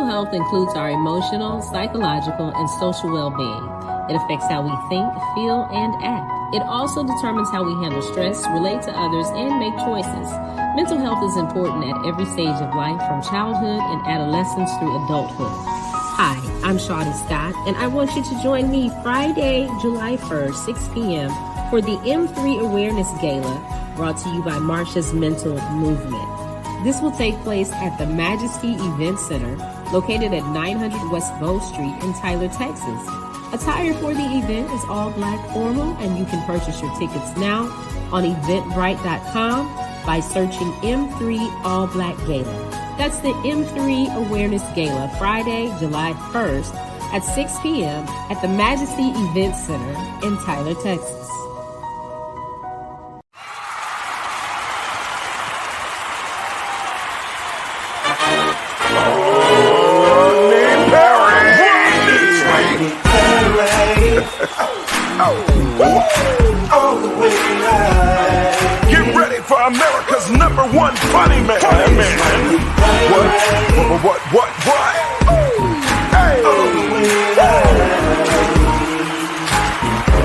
Mental health includes our emotional, psychological, and social well-being. It affects how we think, feel, and act. It also determines how we handle stress, relate to others, and make choices. Mental health is important at every stage of life, from childhood and adolescence through adulthood. Hi, I'm Shawty Scott, and I want you to join me Friday, July 1st, 6 p.m. for the M3 Awareness Gala, brought to you by Marsha's Mental Movement. This will take place at the Majesty Event Center, located at 900 West Bow Street in Tyler, Texas. Attire for the event is all black formal, and you can purchase your tickets now on eventbrite.com by searching M3 All Black Gala. That's the M3 Awareness Gala, Friday, July 1st at 6 p.m. at the Majesty Event Center in Tyler, Texas. Get ready for America's #1 funny man. What? Hey.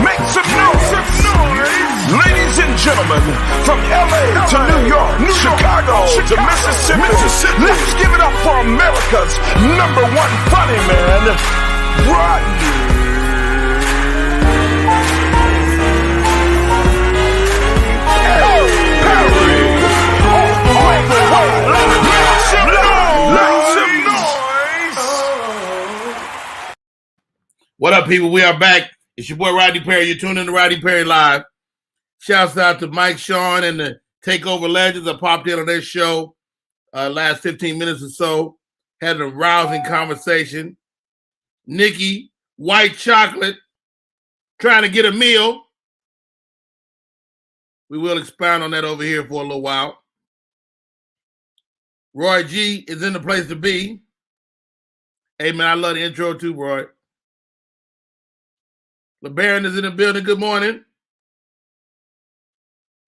Make some noise. Ladies and gentlemen, from LA to New York, Chicago to Mississippi, let's give it up for America's #1 funny man, Rodney. What up, people? We are back. It's your boy Rodney Perry. You're tuning in to Rodney Perry Live. Shouts out to Mike, Sean, and the Takeover Legends. I popped in on their show last 15 minutes or so. Had a rousing conversation. Nikki, white chocolate, trying to get a meal. We will expound on that over here for a little while. Roy G is in the place to be. Hey, man, I love the intro too, Roy. LeBaron is in the building. Good morning.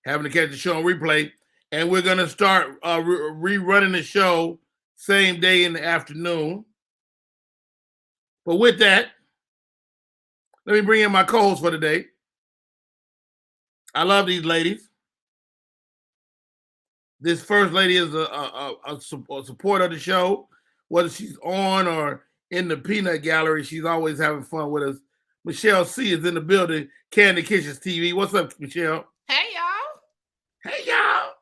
Having to catch the show on replay. And we're going to start rerunning the show same day in the afternoon. But with that, let me bring in my co-host for today. I love these ladies. This first lady is a supporter of the show. Whether she's on or in the peanut gallery, she's always having fun with us. Michelle C is in the building. Candy Kitchens TV. What's up, Michelle? Hey, y'all. Hey, y'all.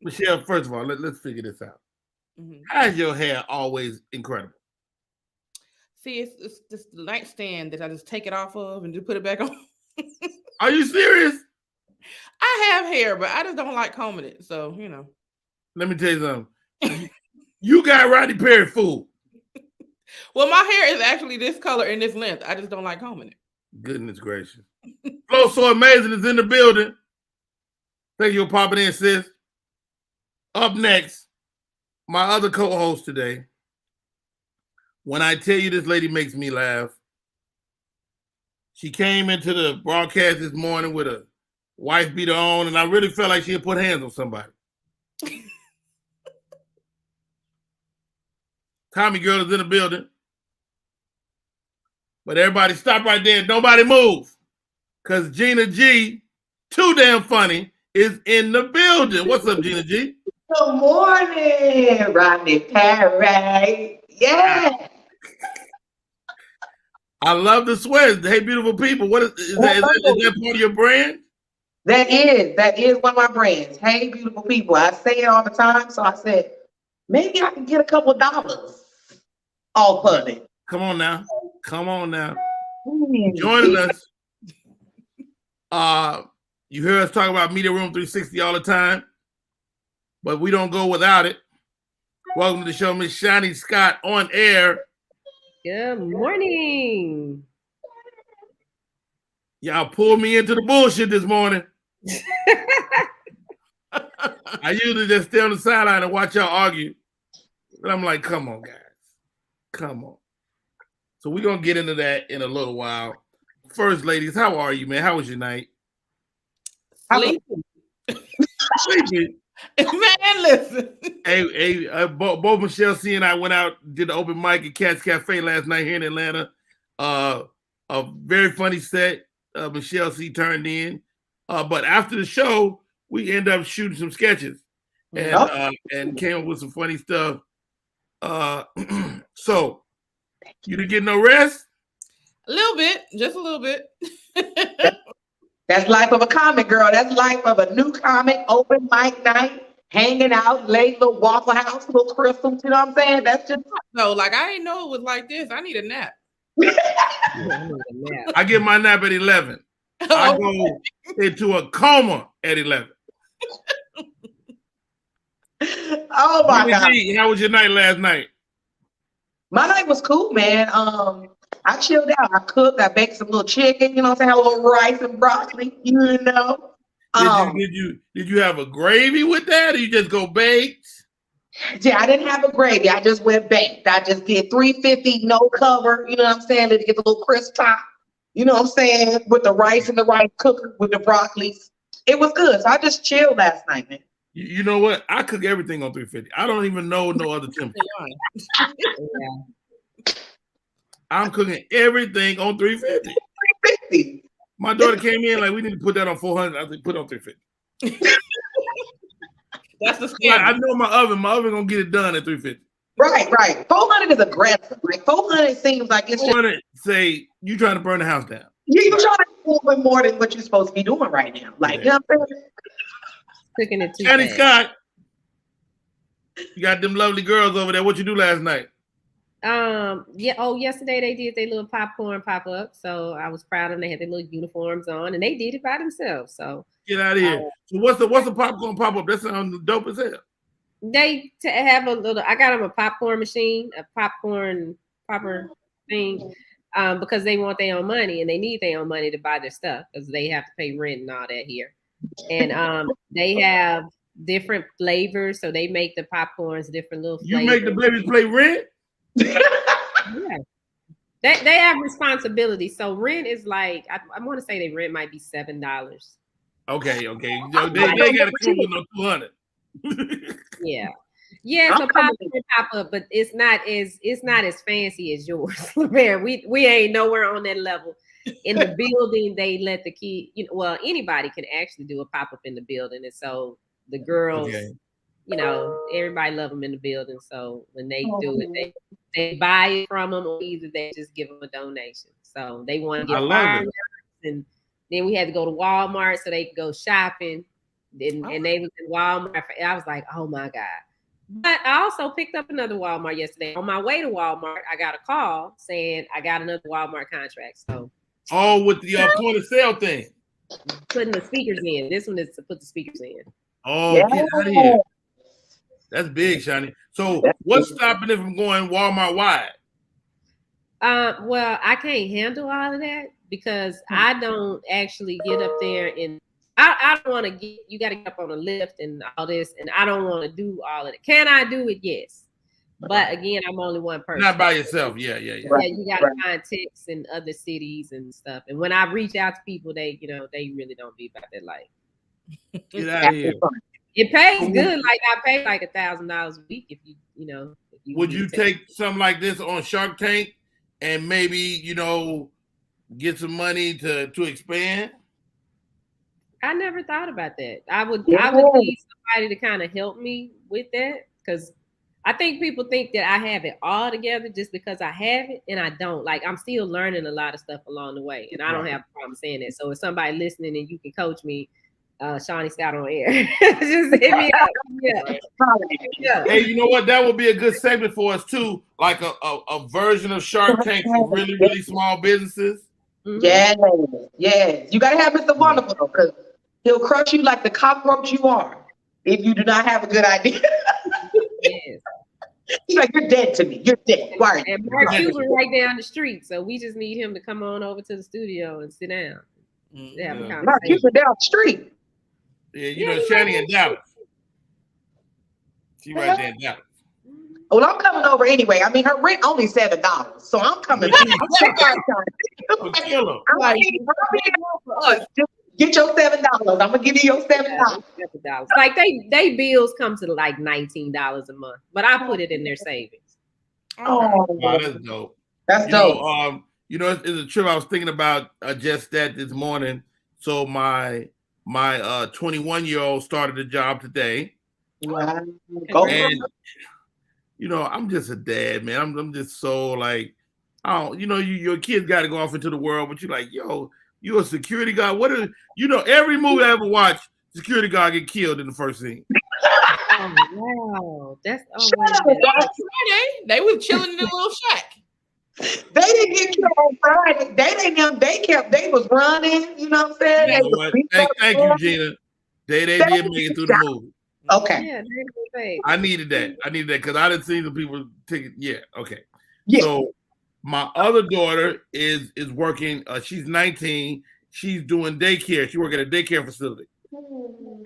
Michelle, first of all, let's figure this out. Mm-hmm. How's your hair always incredible? See, it's this nightstand that I just take it off of and just put it back on. Are you serious? I have hair, but I just don't like combing it. So, you know. Let me tell you something. You got Rodney Perry fooled. Well, my hair is actually this color and this length. I just don't like combing it. Goodness gracious. Flow So Amazing is in the building. Thank you for popping in, sis. Up next, my other co-host today. When I tell you this lady makes me laugh, she came into the broadcast this morning with a wife beater on, and I really felt like she had put hands on somebody. Tommy Girl is in the building. But everybody stop right there. Nobody move. Because Gina G, too damn funny, is in the building. What's up, Gina G? Good morning, Rodney Perry. Yeah. I love the sweat. Hey, beautiful people. What is that part of your brand? That is one of my brands. Hey, beautiful people. I say it all the time. So I said, maybe I can get a couple of dollars off of it. Come on now. Joining us. You hear us talk about Media Room 360 all the time, but we don't go without it. Welcome to the show, Miss Shani Scott on air. Good morning. Y'all pulled me into the bullshit this morning. I usually just stay on the sideline and watch y'all argue. But I'm like, come on, guys. Come on. So we're going to get into that in a little while. First, ladies, how are you, man? How was your night? Sleepy. Sleepy. Man, listen. Both Michelle C and I went out, did the open mic at Cat's Cafe last night here in Atlanta. A very funny set. Michelle C turned in. But after the show, we ended up shooting some sketches and came up with some funny stuff. So you didn't get no rest? A little bit, just a little bit. That's life of a comic, girl. That's life of a new comic, open mic night, hanging out, late little Waffle House, little crystals. You know what I'm saying? That's just No, like I didn't know it was like this. I need a nap. I get my nap at 11. I go into a coma at 11. Oh my God. How was your night last night? My night was cool, man. I chilled out. I cooked. I baked some little chicken. You know what I'm saying? A little rice and broccoli. You know. Did you have a gravy with that, or you just go baked? Yeah, I didn't have a gravy. I just went baked. I just did 350, no cover. You know what I'm saying? Let it get a little crisp top. You know what I'm saying? With the rice and the rice cooker with the broccoli. It was good. So I just chilled last night, man. You know what? I cook everything on 350. I don't even know no other temperature. I'm cooking everything on 350. 350. My daughter came in like, we need to put that on 400. I said, put it on 350. That's the standard. I know my oven gonna get it done at 350. Right. 400 is aggressive. Like 400 seems like it's 400 say you trying to burn the house down. You're trying to do a little bit more than what you're supposed to be doing right now. Like, you know what I'm saying? Cooking it too Johnny fast. Scott, you got them lovely girls over there. What you do last night? Yesterday they did their little popcorn pop-up. So I was proud of them. They had their little uniforms on and they did it by themselves. So Get out of here. So what's the popcorn pop-up? That sounds dope as hell. they have a little, I got them a popcorn machine, a popcorn popper thing, because they want their own money and they need their own money to buy their stuff because they have to pay rent and all that here. And they have different flavors, so they make the popcorns different little flavors. You make the babies play rent? Yeah. They have responsibility. So rent is like, I want to say their rent might be $7. Okay. They got to come with no 200. Yeah. So pop up, but it's not as fancy as yours. Man, we ain't nowhere on that level. In the building, they let the kid, anybody can actually do a pop-up in the building. And so the girls, everybody love them in the building. So when they do it, they buy it from them, or either they just give them a donation. So they want to get fireworks, and then we had to go to Walmart so they could go shopping. And they was in Walmart. I was like, oh my God. But I also picked up another Walmart yesterday. On my way to Walmart, I got a call saying I got another Walmart contract. So with the point of sale thing. Putting the speakers in. This one is to put the speakers in. Oh, yeah. Get out of here. That's big, Shani. So what's stopping it from going Walmart wide? Well, I can't handle all of that because I don't actually get up there and I don't want to you got to get up on a lift and all this, and I don't want to do all of it. Can I do it? Yes. But again, I'm only one person. Not by yourself. Yeah. Right. Yeah, you got to find texts in other cities and stuff. And when I reach out to people, they really don't be about that life. Get out of here. It pays good. Like I pay like $1,000 a week if you Would you take something like this on Shark Tank and maybe, get some money to expand? I never thought about that. I would need somebody to kind of help me with that because I think people think that I have it all together just because I have it, and I don't. Like I'm still learning a lot of stuff along the way, and I don't have a problem saying that. So if somebody listening and you can coach me, Shawnee Scott on air, just hit me up. Yeah. Hey, you know what? That would be a good segment for us too, like a version of Shark Tank for really, really small businesses. Mm-hmm. Yes. You gotta have Mr. Wonderful because he'll crush you like the cockroach you are if you do not have a good idea. Yes. He's like, you're dead to me. You're dead. Why? And Mark Cuban right down the street, so we just need him to come on over to the studio and sit down. Have a conversation. Mark Cuban down the street. Yeah, Shani in Dallas. She right there in Dallas. Well, I'm coming over anyway. I mean, her rent only $7, so I'm coming. Get your $7. I'm gonna give you your $7. Like they bills come to like $19 a month, but I put it in their savings. Oh, Wow, that's dope. That's dope. It's a trip I was thinking about just that this morning. So my 21-year-old started a job today. Wow. Go And I'm just a dad, man. I'm just so like, your kids got to go off into the world, but you're like, yo, you a security guard. What are every movie I ever watched, security guard get killed in the first scene. Oh wow, that's They were chilling in a little shack. They didn't get killed on Friday. They was running, you know what I'm saying? You know what? Thank you, Gina. They did make it through the movie. Okay. Yeah, I needed that because I didn't see the people taking. Yeah, okay. Yeah. So my other daughter is working. She's 19. She's doing daycare. She works at a daycare facility.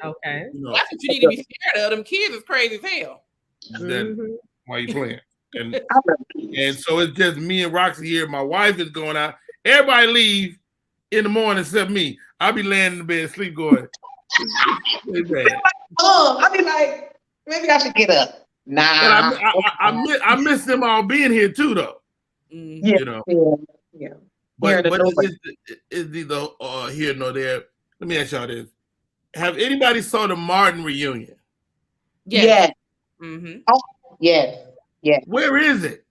Okay. That's what you need to be scared of. Them kids is crazy as hell. Why you playing? And so it's just me and Roxy here. My wife is going out. Everybody leave in the morning except me. I'll be laying in the bed, sleep going. I'll be like, maybe I should get up. Nah. I miss them all being here too, though. Yeah. Yeah. But it's either here nor there. Let me ask y'all this: have anybody saw the Martin reunion? Yes. Mm-hmm. Oh, yes. Yeah. Where is it?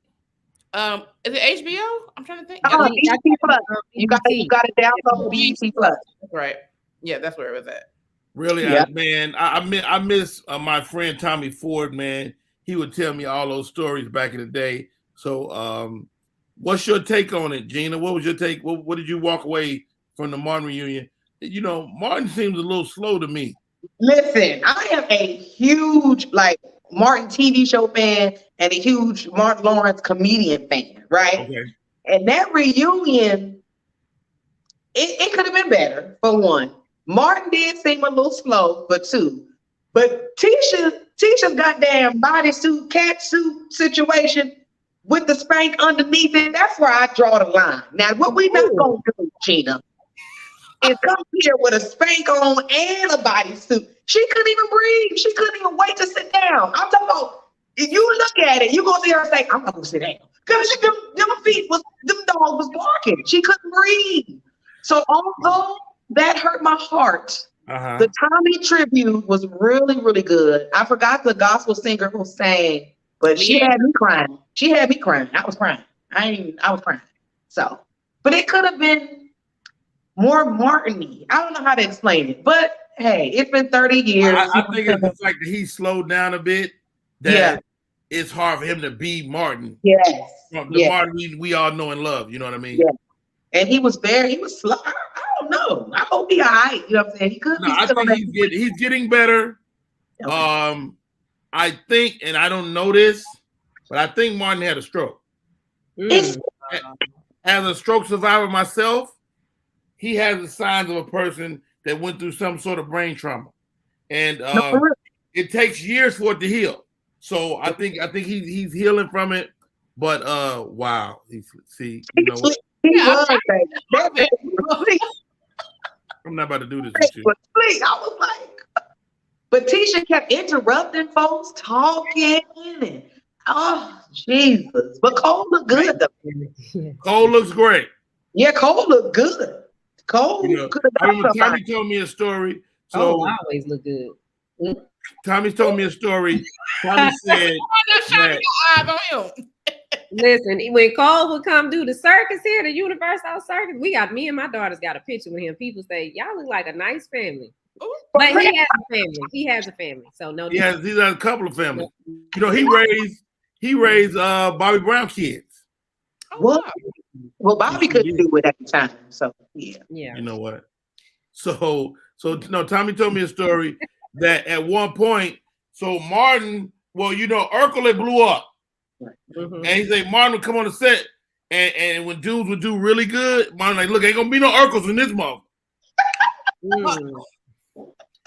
Is it HBO? I'm trying to think. BET Plus. You got to download BET Plus. Right. Yeah, that's where it was at. Really, Yeah. I miss my friend Tommy Ford. Man, he would tell me all those stories back in the day. So, what's your take on it, Gina? What was your take? What did you walk away from the Martin reunion? Martin seems a little slow to me. Listen, I am a huge Martin TV show fan and a huge Martin Lawrence comedian fan, right? Okay. And that reunion, it could have been better, for one. Martin did seem a little slow, for two. But Tisha's goddamn bodysuit, catsuit situation with the spank underneath it, that's where I draw the line. Now, what we not going to do, Gina, is come here with a spank on and a bodysuit. She couldn't even breathe. She couldn't even wait to sit down. I'm talking about, if you look at it, you're going to see her say, I'm not going to sit down. Because them dogs was barking. She couldn't breathe. So although that hurt my heart, the Tommy tribute was really, really good. I forgot the gospel singer who sang, but she had me crying. She had me crying. I was crying. I was crying. So, but it could have been more Martin-y. I don't know how to explain it, but hey, it's been 30 years. I think it's the fact that he slowed down a bit. That it's hard for him to be Martin. Yes. The Martin we all know and love. You know what I mean? Yeah. And he was slow. I don't know. I hope he's all right. You know what I'm saying? He could be. I think he's getting better. Okay. I think, and I don't know this, but I think Martin had a stroke. As a stroke survivor myself, he has the signs of a person that went through some sort of brain trauma, and it takes years for it to heal. So I think he's healing from it. But wow, I'm not about to do this with you. I was like, but Tisha kept interrupting folks talking, and Jesus. But Cole looked good though. Cole looks great. Yeah, Cole looked good. Cole could have done something. Tommy told me a story. So I always look good. Tommy told me a story. Tommy said that, listen, when Cole would come do the circus here, the Universal Circus, me and my daughters got a picture with him. People say, y'all look like a nice family. But he has a family. He has a family. So no. He has a couple of families. He raised Bobby Brown kids. Well, Bobby couldn't do it at the time. So yeah. You know what? So Tommy told me a story that at one point, so Martin, Urkel had blew up. And he said Martin would come on the set, and when dudes would do really good, Martin like, look, ain't gonna be no Urkels in this month.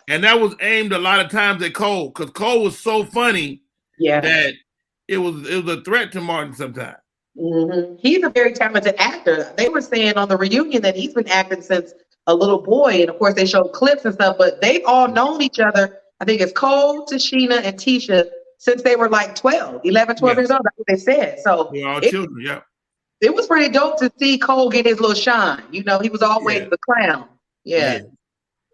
And that was aimed a lot of times at Cole, because Cole was so funny that it was a threat to Martin sometimes. He's a very talented actor. They were saying on the reunion that he's been acting since a little boy, and of course they showed clips and stuff, but they've all known each other. I think it's Cole, Tashina, and Tisha since they were like 12 years old. That's what they said. So they're all children, yeah. It was pretty dope to see Cole get his little shine. You know, he was always the clown. Yeah.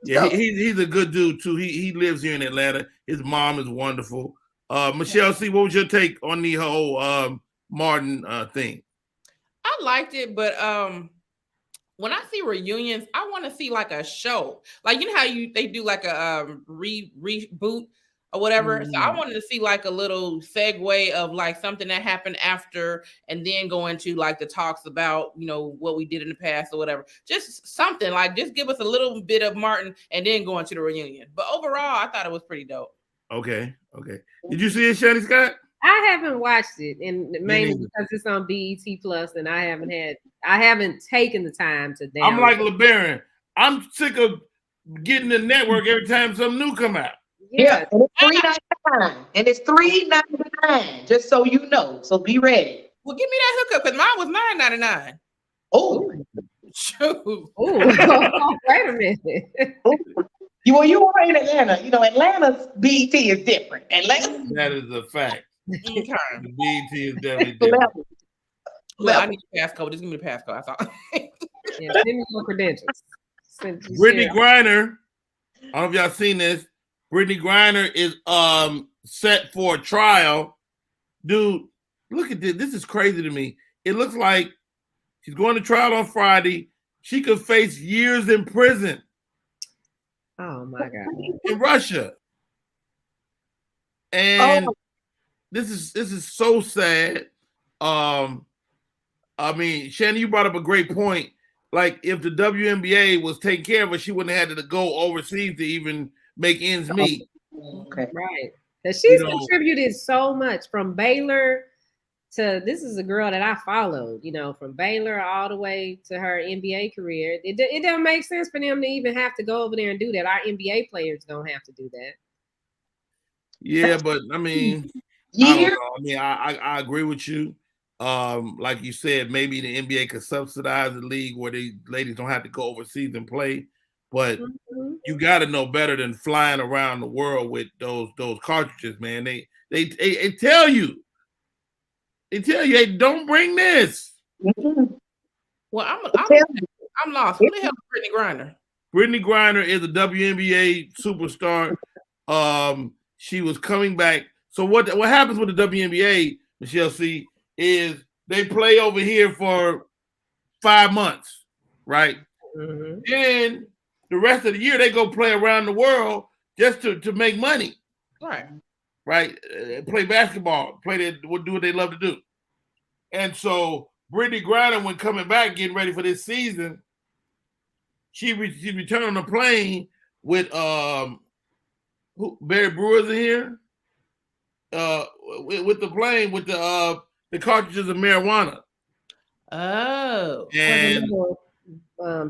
So, he's a good dude too. He lives here in Atlanta. His mom is wonderful. Michelle C., what was your take on the whole Martin thing? I liked it, but when I see reunions, I want to see like a show. Like, you know how they do like a reboot or whatever. So I wanted to see like a little segue of like something that happened after, and then go into like the talks about, you know, what we did in the past or whatever. Just something like, just give us a little bit of Martin and then go into the reunion. But overall, I thought it was pretty dope. Okay. Did you see it, Shani Scott? I haven't watched it, and mainly because it's on BET Plus, and I haven't taken the time to download. I'm like LeBaron. I'm sick of getting the network every time something new come out. Yeah, and it's $3.99, and it's $3.99, just so you know. So be ready. Well, give me that hookup because mine was $9.99. Oh, shoot! Wait a minute. You were in Atlanta. You know, Atlanta's BET is different. That is a fact. Okay. The BET is definitely different. Well, I need the passcode. Just give me the passcode. I thought. Yeah, send me your credentials. Whitney Griner. I don't know if y'all seen this. Whitney Griner is set for a trial. Dude, look at this. This is crazy to me. It looks like she's going to trial on Friday. She could face years in prison. Oh my God. In Russia. And this is so sad. I mean, Shannon, you brought up a great point. Like, if the WNBA was taking care of her, she wouldn't have had to go overseas to even make ends meet. Okay. Right. Because she's contributed so much from Baylor to, this is a girl that I followed, you know, from Baylor all the way to her NBA career. It doesn't make sense for them to even have to go over there and do that. Our NBA players don't have to do that. Yeah, but I mean, I don't know. I mean, I agree with you. Like you said, maybe the NBA could subsidize the league where the ladies don't have to go overseas and play. But you got to know better than flying around the world with those cartridges, man. They tell you. They tell you, hey, don't bring this. Well, I'm lost. Who the hell is Brittany Griner? Brittany Griner is a WNBA superstar. She was coming back. So what happens with the WNBA, Michelle C., is they play over here for 5 months, right? Mm-hmm. Then the rest of the year they go play around the world just to make money. Right? Play basketball, do what they love to do. And so Brittany Griner, when coming back, getting ready for this season, she returned on the plane with Barry Brewer's in here. With the plane with the cartridges of marijuana. Oh. And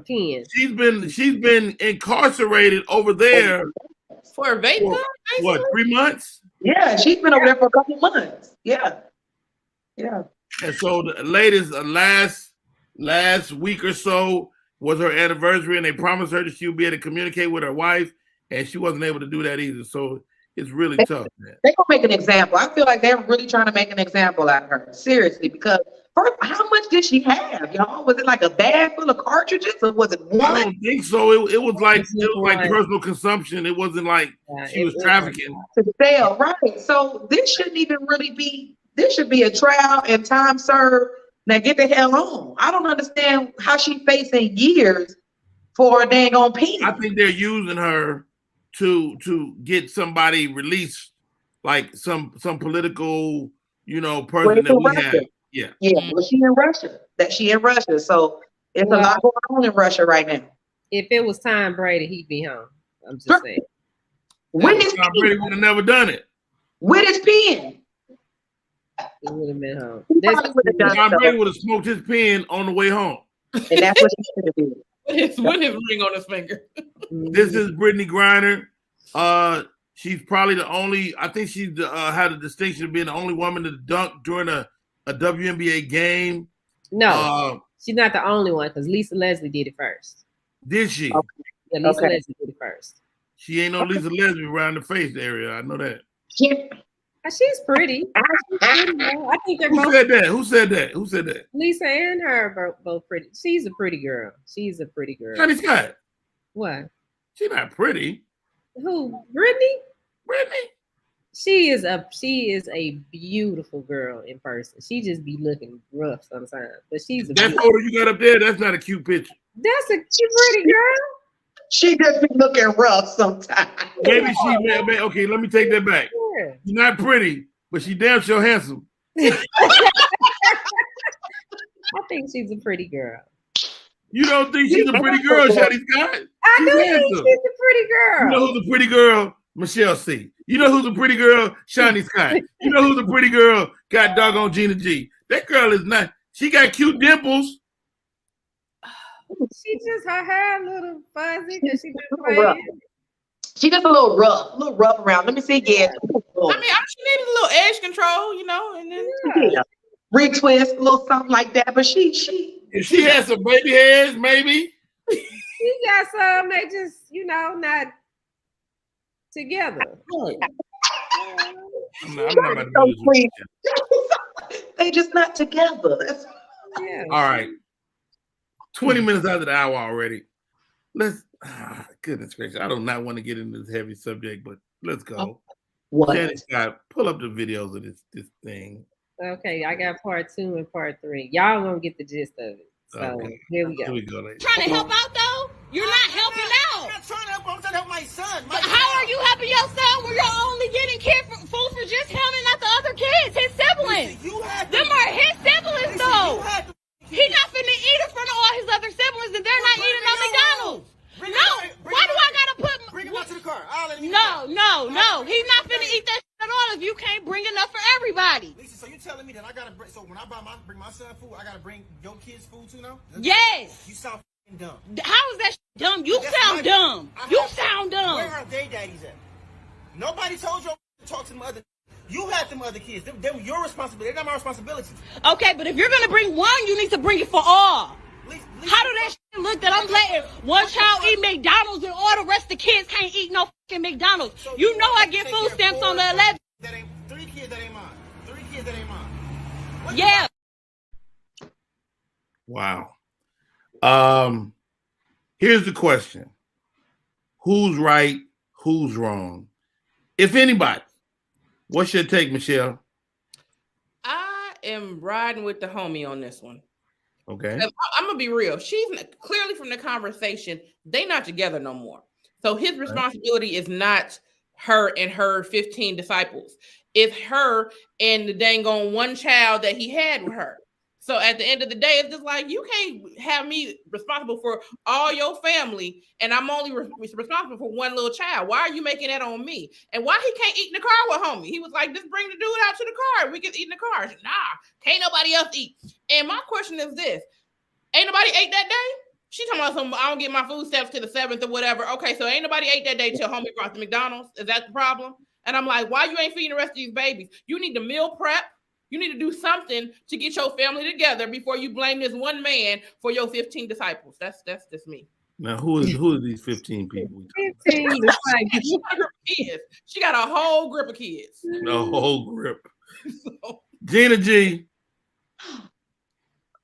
pen. She's been incarcerated over there for a vape pen? What, 3 months? Yeah, she's been over there for a couple months. Yeah. And so the latest last week or so was her anniversary, and they promised her that she would be able to communicate with her wife, and she wasn't able to do that either. So it's really tough, man. They're gonna make an example. I feel like they're really trying to make an example out of her. Seriously, because first, how much did she have, y'all? Was it like a bag full of cartridges, or was it one? I don't think so. It was like personal consumption. It wasn't like she was trafficking to sell, right? So this shouldn't even really be. This should be a trial and time served. Now get the hell on. I don't understand how she's facing years for a dang on pen. I think they're using her to get somebody released, like some political, person that we have. Yeah. Well, she in Russia. So it's a lot going on in Russia right now. If it was Tom Brady, he'd be home. I'm just saying. Tom Brady would have never done it. With his pen. He would have been home. Tom Brady would have smoked his pen on the way home. And that's what he should have did. With his ring on his finger. This is Brittany Griner. She's probably the only. I think she's had a distinction of being the only woman to dunk during a WNBA game. No, she's not the only one because Lisa Leslie did it first. Did she? Okay. Yeah, Lisa Okay. Leslie did it first. She ain't no Lisa Leslie around the face area. I know that. She's pretty. She's pretty, though. I think they're Who both. said that? Who said that? Who said that? Lisa and her are both pretty. She's a pretty girl. She's a pretty girl. Johnny Scott. What? She's not pretty. Who? Brittany? Brittany. She is a beautiful girl in person. She just be looking rough sometimes, but she's a That photo you got up there, that's not a cute picture. That's a pretty girl. She just be looking rough sometimes. Maybe she okay, let me take that back. Yeah. She's not pretty, but she damn sure handsome. I think she's a pretty girl. You don't think she's a pretty girl, Johnny Scott? I do think handsome. she's a pretty girl. You know who's a pretty girl? Michelle C. You know who's a pretty girl? Shani Scott. You know who's a pretty girl? Got doggone Gina G. That girl is not. She got cute dimples. She just her hair a little fuzzy because she just rough. She just a little rough around. Let me see again. I mean, she needed a little edge control, you know, and then retwist, a little something like that. But she If she has some baby hairs, maybe. she got some that just, not together. I'm not about to do this. They just not together. Yeah. All right. 20 minutes after the hour already. Goodness gracious. I do not want to get into this heavy subject, but let's go. What? Janet Scott, pull up the videos of this thing. Okay, I got part 2 and part 3. Y'all gonna get the gist of it. So Okay. here we go. Here we go, ladies. Trying to help out though? You're not helping out. I'm not trying to help. I'm trying to help my son. But how are you helping your son when you're only getting food for just him and not the other kids, his siblings? You had Them are his siblings though. He not finna eat in front of all his other siblings and they're not eating on McDonald's. No, why do I gotta put? Bring him out to the car. I'll let him eat No. He's not finna eat that shit at all if you can't bring enough for everybody. Lisa, so you telling me that I gotta bring? So when I bring my son food, I gotta bring your kids food too now? Yes. You sound f***ing dumb. How is that shit dumb? You That's sound my- dumb. I You have- sound dumb. Where are they daddies at? Nobody told you to talk to them other. You had them other kids. They were your responsibility. They're not my responsibility. Okay, but if you're gonna bring one, you need to bring it for all. Lisa, How do that shit look that I'm letting one child eat McDonald's and all the rest of the kids can't eat no fucking McDonald's? So You know I get take food care stamps of on the 4 11th. That ain't 3 kids that ain't mine. 3 kids that ain't mine. What Yeah. Wow. Here's the question. Who's right? Who's wrong? If anybody, what's your take, Michelle? I am riding with the homie on this one. Okay. I'm gonna be real. She's clearly from the conversation, they not together no more. So his responsibility is not her and her 15 disciples. It's her and the dang on one child that he had with her. So at the end of the day, it's just like, you can't have me responsible for all your family, and I'm only responsible for one little child. Why are you making that on me? And why he can't eat in the car with homie? He was like, just bring the dude out to the car. We can eat in the car. Said, nah, can't nobody else eat. And my question is this. Ain't nobody ate that day? She talking about I don't get my food stamps to the 7th or whatever. Okay, so ain't nobody ate that day till homie brought the McDonald's. Is that the problem? And I'm like, why you ain't feeding the rest of these babies? You need to meal prep. You need to do something to get your family together before you blame this one man for your 15 disciples. That's just me. Now, who are these 15 people? 15 disciples. She got a group of kids. She got a whole group of kids. The whole grip. Gina G.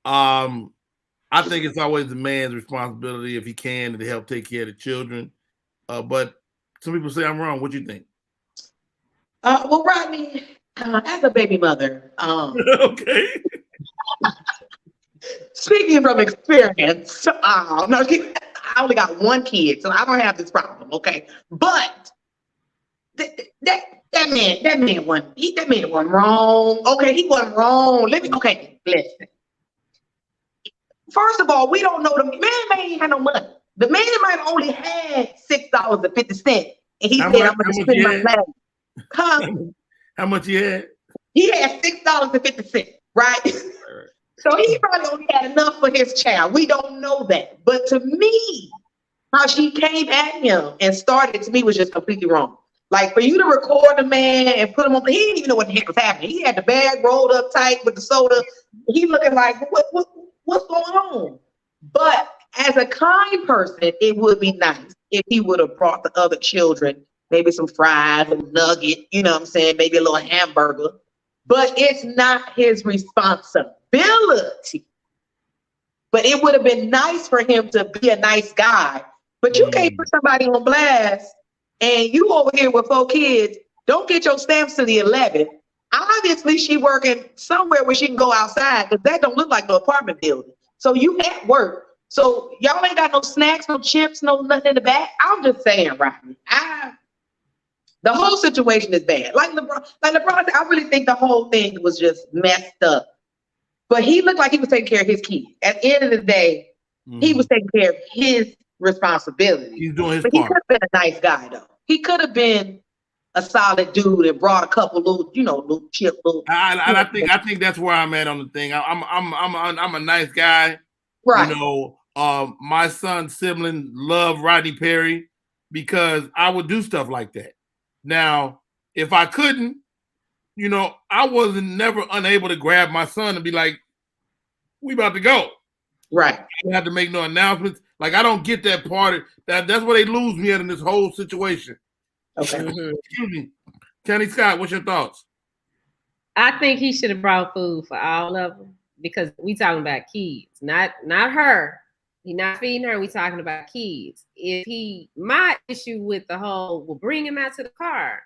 I think it's always the man's responsibility if he can to help take care of the children. But some people say I'm wrong. What do you think? Well, Rodney, as a baby mother, Okay. speaking from experience, no, I only got one kid, so I don't have this problem. Okay, but that man wasn't wrong. Okay, he wasn't wrong. Listen. First of all, we don't know the man ain't had no money. The man might have only had $6.50, and he said, "I'm gonna spend my money." Huh? How much he had? He had $6.50, right? So he probably only had enough for his child. We don't know that. But to me, how she came at him and started, to me, was just completely wrong. Like, for you to record the man and put him on, he didn't even know what the heck was happening. He had the bag rolled up tight with the soda. He looking like, what's going on? But as a kind person, it would be nice if he would have brought the other children maybe some fries, a nugget, you know what I'm saying, maybe a little hamburger. But it's not his responsibility. But it would have been nice for him to be a nice guy. But you can't put somebody on blast and you over here with 4 kids, don't get your stamps to the 11. Obviously, she working somewhere where she can go outside because that don't look like no apartment building. So you at work. So y'all ain't got no snacks, no chips, no nothing in the back. I'm just saying, Rodney. The whole situation is bad. Like LeBron said, I really think the whole thing was just messed up. But he looked like he was taking care of his kids. At the end of the day, he was taking care of his responsibility. He's doing his part. He could have been a nice guy, though. He could have been a solid dude and brought a couple little, little chip. I think that's where I'm at on the thing. I'm a nice guy, right? My son's sibling loved Rodney Perry because I would do stuff like that. Now, if I couldn't, I wasn't never unable to grab my son and be like, "We about to go." Right. I didn't have to make no announcements. Like I don't get that part. That's where they lose me in this whole situation. Okay. Excuse me, Kenny Scott. What's your thoughts? I think he should have brought food for all of them because we talking about kids, not her. He's not feeding her. We talking about kids. My issue with the whole, well, bring him out to the car.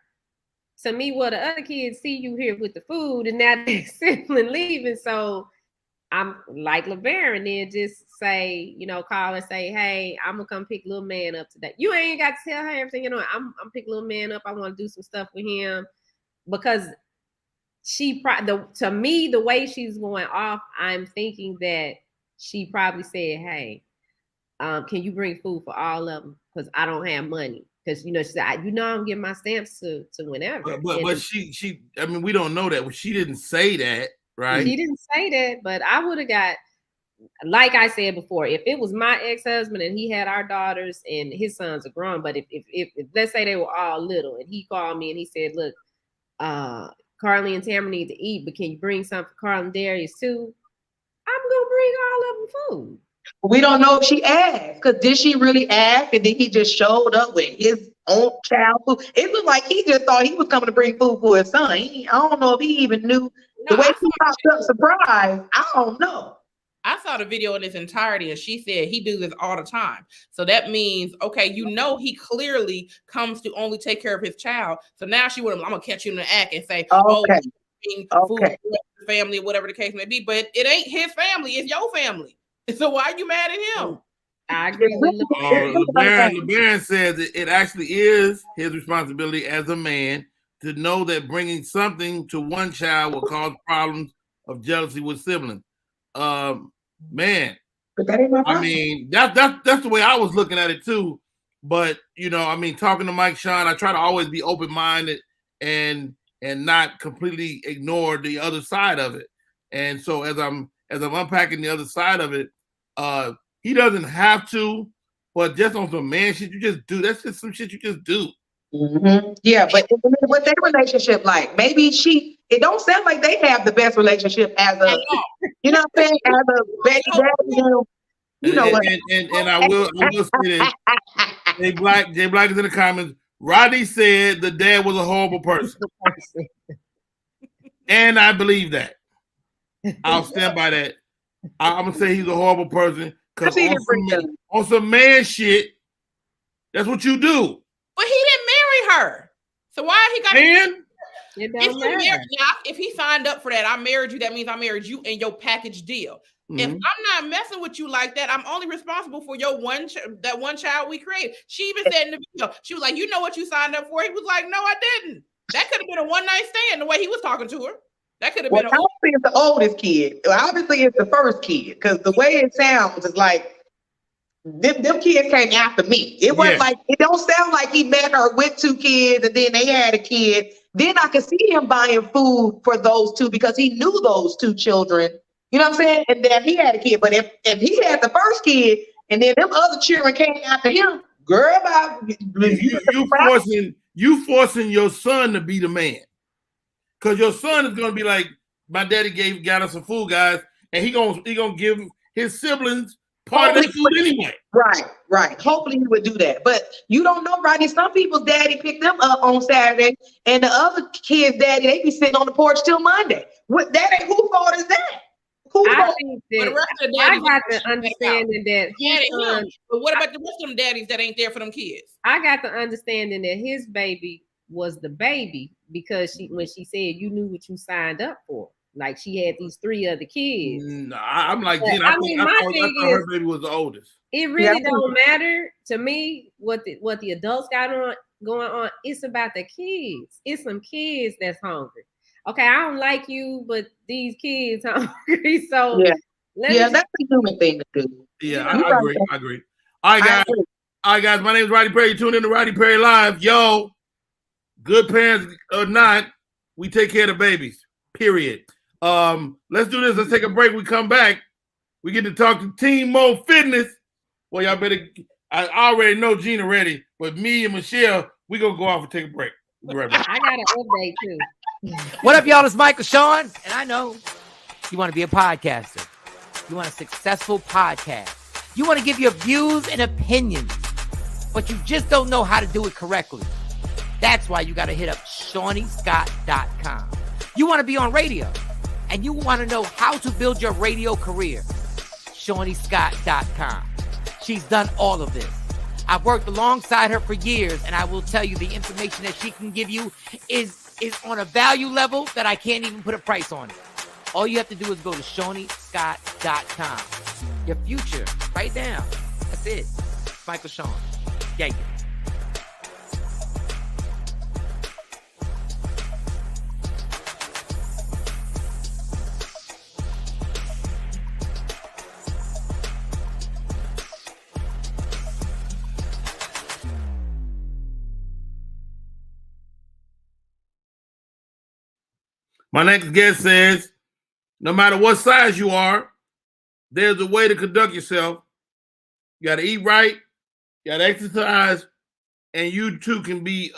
To me, well, the other kids see you here with the food, and now they're sibling leaving. So I'm like LeBaron, then just say, call and say, hey, I'm gonna come pick little man up today. You ain't got to tell her everything. I'm pick little man up. I want to do some stuff with him because to me, the way she's going off, I'm thinking that she probably said, hey, can you bring food for all of them? Because I don't have money. Because she said, I'm giving my stamps to whenever. But she, I mean, we don't know that. She didn't say that, right? She didn't say that, but I would have got, like I said before, if it was my ex-husband and he had our daughters and his sons are grown, but if let's say they were all little and he called me and he said, look, Carly and Tamara need to eat, but can you bring something for Carl and Darius too? I'm gonna bring all of them food. We don't know if she asked, because did she really ask? And then he just showed up with his own child food. It looked like he just thought he was coming to bring food for his son. I don't know if he even knew the way he popped up surprised. I don't know. I saw the video in its entirety, and she said he do this all the time. So that means, okay, he clearly comes to only take care of his child. So now she would, I'm gonna catch you in the act and say, okay, food for the family, or whatever the case may be. But it ain't his family; it's your family. So why are you mad at him? I agree with LeBaron says it actually is his responsibility as a man to know that bringing something to one child will cause problems of jealousy with siblings. Man, but that ain't my problem. I mean, that's the way I was looking at it too. But talking to Mike Sean, I try to always be open-minded and not completely ignore the other side of it. And so as I'm unpacking the other side of it, he doesn't have to, but just on some man shit, you just do. That's just some shit you just do. Mm-hmm. Yeah, but what their relationship like? Maybe it don't sound like they have the best relationship as a, you know what I'm saying, as a baby daddy. And I will say this. Jay Black is in the comments. Rodney said the dad was a horrible person. And I believe that. I'll stand by that. I'm gonna say he's a horrible person because on some man shit, that's what you do. But he didn't marry her, so why he got man? If he signed up for that, I married you. That means I married you in your package deal. Mm-hmm. If I'm not messing with you like that, I'm only responsible for your that one child we created. She even said in the video, she was like, "You know what you signed up for?" He was like, "No, I didn't." That could have been a one-night stand. The way he was talking to her. That could have been. Obviously, it's the oldest kid. Obviously, it's the first kid because the way it sounds is like them kids came after me. It wasn't like it don't sound like he met her with 2 kids and then they had a kid. Then I could see him buying food for those 2 because he knew those 2 children. You know what I'm saying? And then he had a kid. But if he had the first kid and then them other children came after him, girl, you forcing your son to be the man. Because your son is gonna be like, my daddy got us some food, guys, and he gonna give his siblings part of that food anyway. Right. Hopefully he would do that. But you don't know, Rodney. Some people's daddy picked them up on Saturday, and the other kid's daddy, they be sitting on the porch till Monday. What that ain't whose fault is that? I think that I got the understanding that his son, but what about the rest of them daddies that ain't there for them kids? I got the understanding that his baby was the baby because when she said you knew what you signed up for. Like she had these 3 other kids. No, I'm like, Gina, I thought her baby was the oldest. It really don't matter to me what the adults got going on. It's about the kids. It's some kids that's hungry. Okay, I don't like you, but these kids hungry. So that's a human thing to do. Yeah, I agree. All right, guys. My name is Rodney Perry. You tune in to Rodney Perry Live. Yo, good parents or not, we take care of the babies. Period. Let's do this. Let's take a break. We come back. We get to talk to Team Mo Fitness. Well, y'all better. I already know Gina ready, but me and Michelle, we gonna go off and take a break. We'll be right back. I got an update too. What up, y'all? It's Michael Sean, and I know you want to be a podcaster. You want a successful podcast. You want to give your views and opinions, but you just don't know how to do it correctly. That's why you got to hit up ShawneeScott.com. You want to be on radio, and you want to know how to build your radio career. ShawneeScott.com. She's done all of this. I've worked alongside her for years, and I will tell you the information that she can give you is on a value level that I can't even put a price on it. All you have to do is go to ShawneeScott.com. Your future, right now. That's it. It's Michael Sean. Yeah. My next guest says, no matter what size you are, there's a way to conduct yourself. You got to eat right, you got to exercise, and you too can be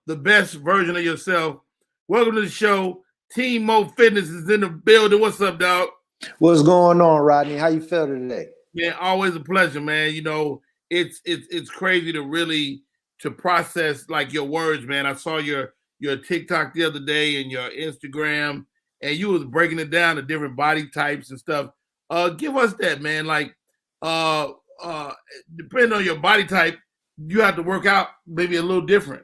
the best version of yourself. Welcome to the show. Team Mo Fitness is in the building. What's up, dog? What's going on, Rodney? How you feel today? Man, always a pleasure, man. You know, it's crazy to process like your words, man. I saw your TikTok the other day and your Instagram, and you was breaking it down to different body types and stuff. Give us that, man. Like, depending on your body type, you have to work out maybe a little different.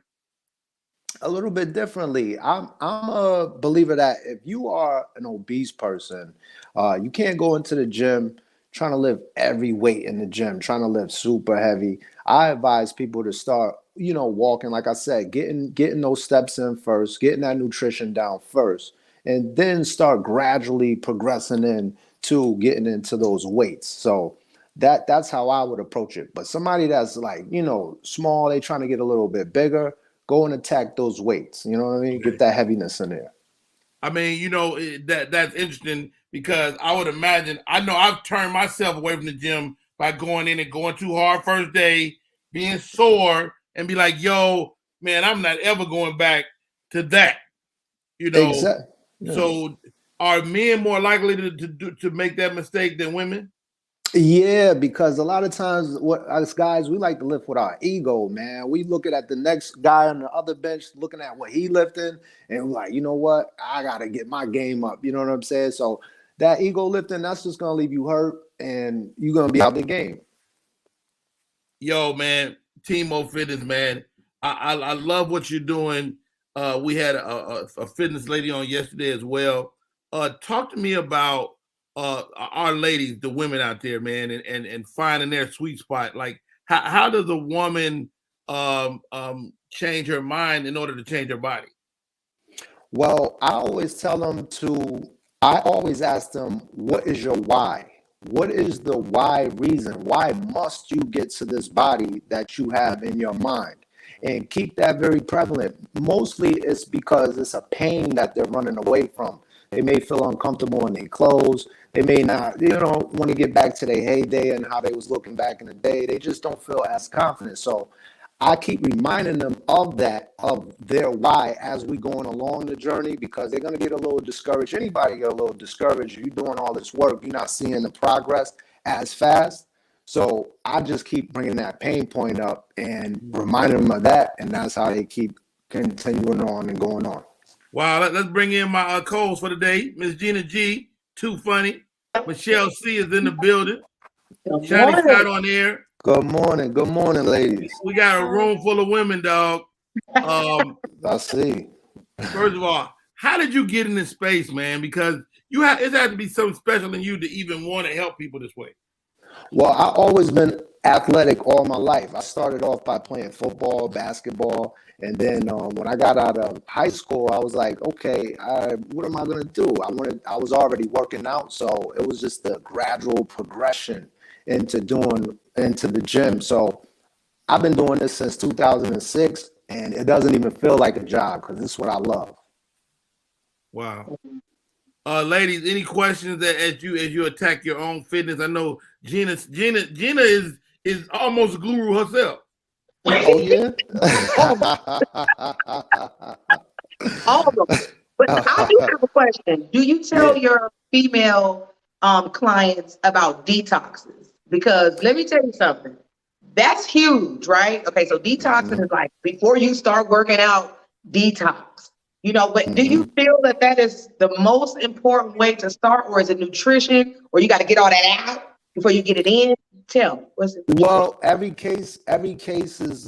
A little bit differently. I'm a believer that if you are an obese person, you can't go into the gym trying to lift every weight in the gym, trying to lift super heavy. I advise people to start, walking, like I said, getting those steps in first, getting that nutrition down first, and then start gradually progressing into getting into those weights. So that's how I would approach it. But somebody that's like, small, they trying to get a little bit bigger, go and attack those weights. You know what I mean? Get that heaviness in there. I mean, that's interesting because I would imagine, I know I've turned myself away from the gym by going in and going too hard first day, being sore, and be like, yo, man, I'm not ever going back to that. Exactly. Yeah. So are men more likely to make that mistake than women? Yeah, because a lot of times us guys, we like to lift with our ego, man. We looking at the next guy on the other bench, looking at what he lifting, and we're like, you know what? I got to get my game up. You know what I'm saying? So that ego lifting, that's just going to leave you hurt, and you're going to be out the game. Yo, man, Team Mo Fitness, man. I love what you're doing. We had a fitness lady on yesterday as well. Talk to me about our ladies, the women out there, man, and finding their sweet spot. Like, how does a woman change her mind in order to change her body? Well, I always ask them, what is your why? What is the why reason? Why must you get to this body that you have in your mind? And keep that very prevalent. Mostly it's because it's a pain that they're running away from. They may feel uncomfortable in their clothes. They may not, want to get back to their heyday and how they was looking back in the day. They just don't feel as confident. So I keep reminding them of their why as we going along the journey, because they're going to get a little discouraged. Anybody get a little discouraged. You're doing all this work. You're not seeing the progress. as fast. So I just keep bringing that pain point up and reminding them of that, and that's how they keep continuing on and going on. Wow, let's bring in my co-host for the day, Miss Gina G. Too funny. Michelle C. is in the building. Shiny Shot on air. Good morning, ladies. We got a room full of women, dog. I see. First of all, how did you get in this space, man? Because it has to be something special in you to even want to help people this way. Well, I've always been athletic all my life. I started off by playing football, basketball, and then when I got out of high school, I was like, okay, what am I going to do? I was already working out, so it was just a gradual progression into the gym. So I've been doing this since 2006, and it doesn't even feel like a job because this is what I love. Wow. Ladies, any questions that as you attack your own fitness? I know Gina is almost a guru herself. Oh yeah. All of them. But I do have a question. Do you tell your female clients about detoxes? Because let me tell you something. That's huge, right? Okay, so detoxing is like before you start working out, detox. But do you feel that is the most important way to start, or is it nutrition, or you got to get all that out before you get it in? Tell me, what's it? Well, every case is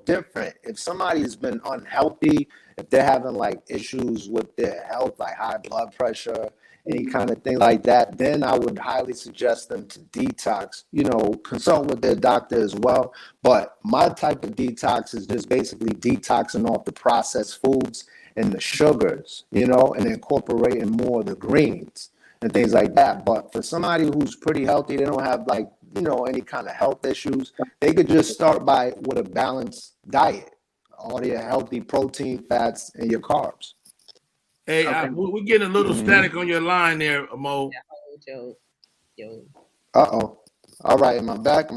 different. If somebody's been unhealthy, if they're having like issues with their health, like high blood pressure, any kind of thing like that, then I would highly suggest them to detox, consult with their doctor as well. But my type of detox is just basically detoxing off the processed foods and the sugars, and incorporating more of the greens and things like that. But for somebody who's pretty healthy, they don't have any kind of health issues, they could just start with a balanced diet, all your healthy protein, fats, and your carbs. Hey, we're getting a little static on your line there, Mo. Uh-oh. All right, am I back?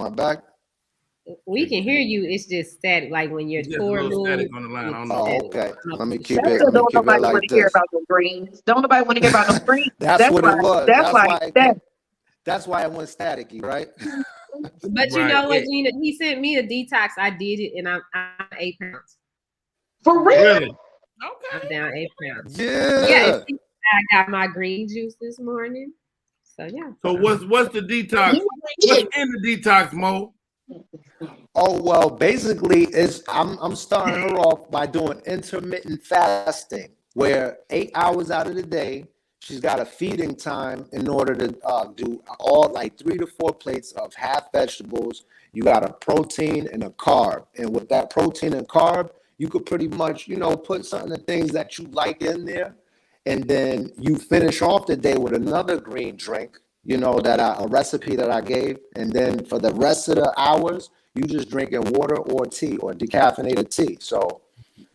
We can hear you. It's just static, like when you're static on the line. I don't know. Oh, okay. Let me keep Don't it nobody like want to hear this. about the greens. Don't nobody want to hear about the greens. That's what it was. That's why it went staticky, right? But you know what, Gina? He sent me a detox. I did it, and I'm 8 pounds. For real? Really? Okay. I'm down 8 pounds. Yeah. I got my green juice this morning. So yeah. So what's the detox? What's in the detox, Mo? Oh well, basically, I'm starting her off by doing intermittent fasting, where 8 hours out of the day, she's got a feeding time in order to do all like 3 to 4 plates of half vegetables. You got a protein and a carb, and with that protein and carb, you could pretty much, put some of the things that you like in there, and then you finish off the day with another green drink, a recipe that I gave, and then for the rest of the hours, you just drinking water or tea or decaffeinated tea. So,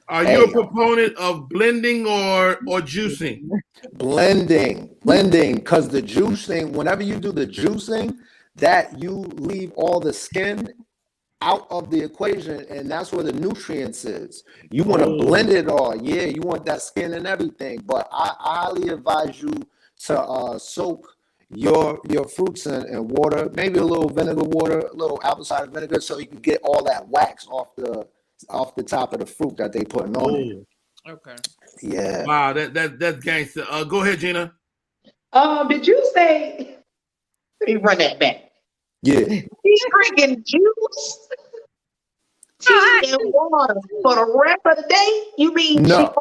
are you a proponent of blending or juicing? Blending, because the juicing, whenever you do the juicing, that you leave all the skin out of the equation, and that's where the nutrients is. You want to blend it all. Yeah, you want that skin and everything, but I highly advise you to soak your fruits in water, maybe a little vinegar water, a little apple cider vinegar, so you can get all that wax off the top of the fruit that they putting on it. Okay. Yeah. Wow, that's gangster. Go ahead, Gina. Did you say? Let me run that back. Yeah. She's drinking juice, tea, and water for the rest of the day? You mean no?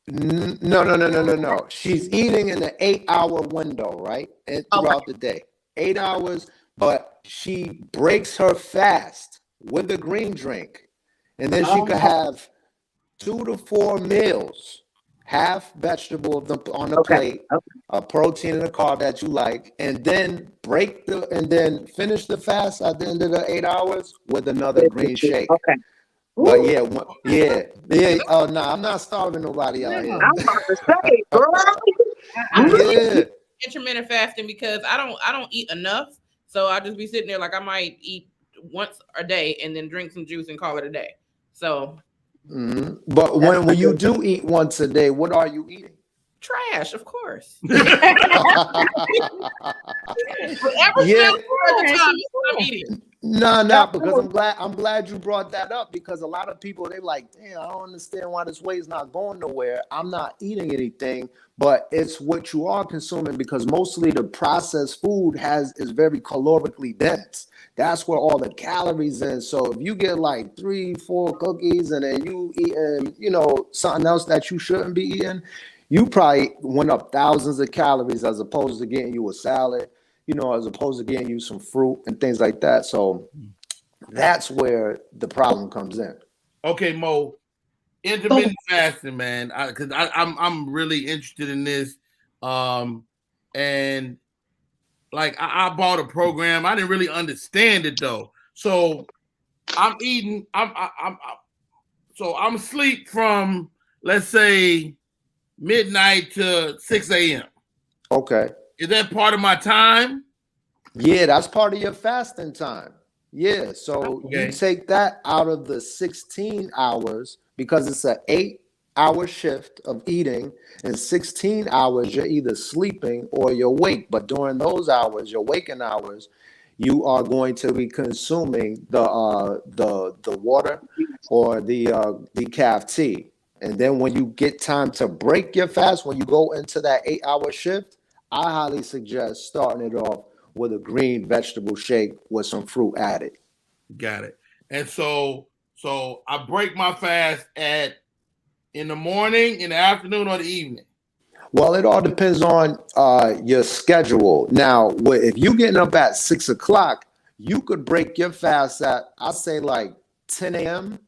No. She's eating in the 8-hour window, right? And throughout the day, 8 hours, but she breaks her fast with a green drink, and then she could have 2 to 4 meals, half vegetable on the plate, a protein and a carb that you like, and then finish the fast at the end of the 8 hours with another green shake. Okay. But yeah. Oh no, I'm not starving nobody out here. I'm about to say, girl. Intermittent fasting because I don't eat enough, so I'll just be sitting there like I might eat once a day and then drink some juice and call it a day. So. Mm-hmm. But when you do eat once a day, what are you eating? Trash, of course. Yeah. No, No, because I'm glad you brought that up, because a lot of people, they like, damn, I don't understand why this weight's not going nowhere. I'm not eating anything, but it's what you are consuming, because mostly the processed food is very calorically dense. That's where all the calories in. So if you get like 3-4 cookies and then you eating, something else that you shouldn't be eating, you probably went up thousands of calories as opposed to getting you a salad, as opposed to getting you some fruit and things like that. So that's where the problem comes in. Okay, Mo, intermittent fasting, man, because I'm really interested in this, and like I bought a program. I didn't really understand it though. So I'm eating. I'm asleep from, let's say, midnight to 6 a.m. Okay. Is that part of my time? Yeah, that's part of your fasting time. Yeah, so you take that out of the 16 hours, because it's an 8-hour shift of eating, and 16 hours you're either sleeping or you're awake. But during those hours, your waking hours, you are going to be consuming the water or the decaf tea. And then when you get time to break your fast, when you go into that 8-hour shift, I highly suggest starting it off with a green vegetable shake with some fruit added. Got it. And so I break my fast in the morning, in the afternoon, or the evening. Well, it all depends on your schedule. Now, if you're getting up at 6 o'clock, you could break your fast at, I'll say, like 10 a.m.,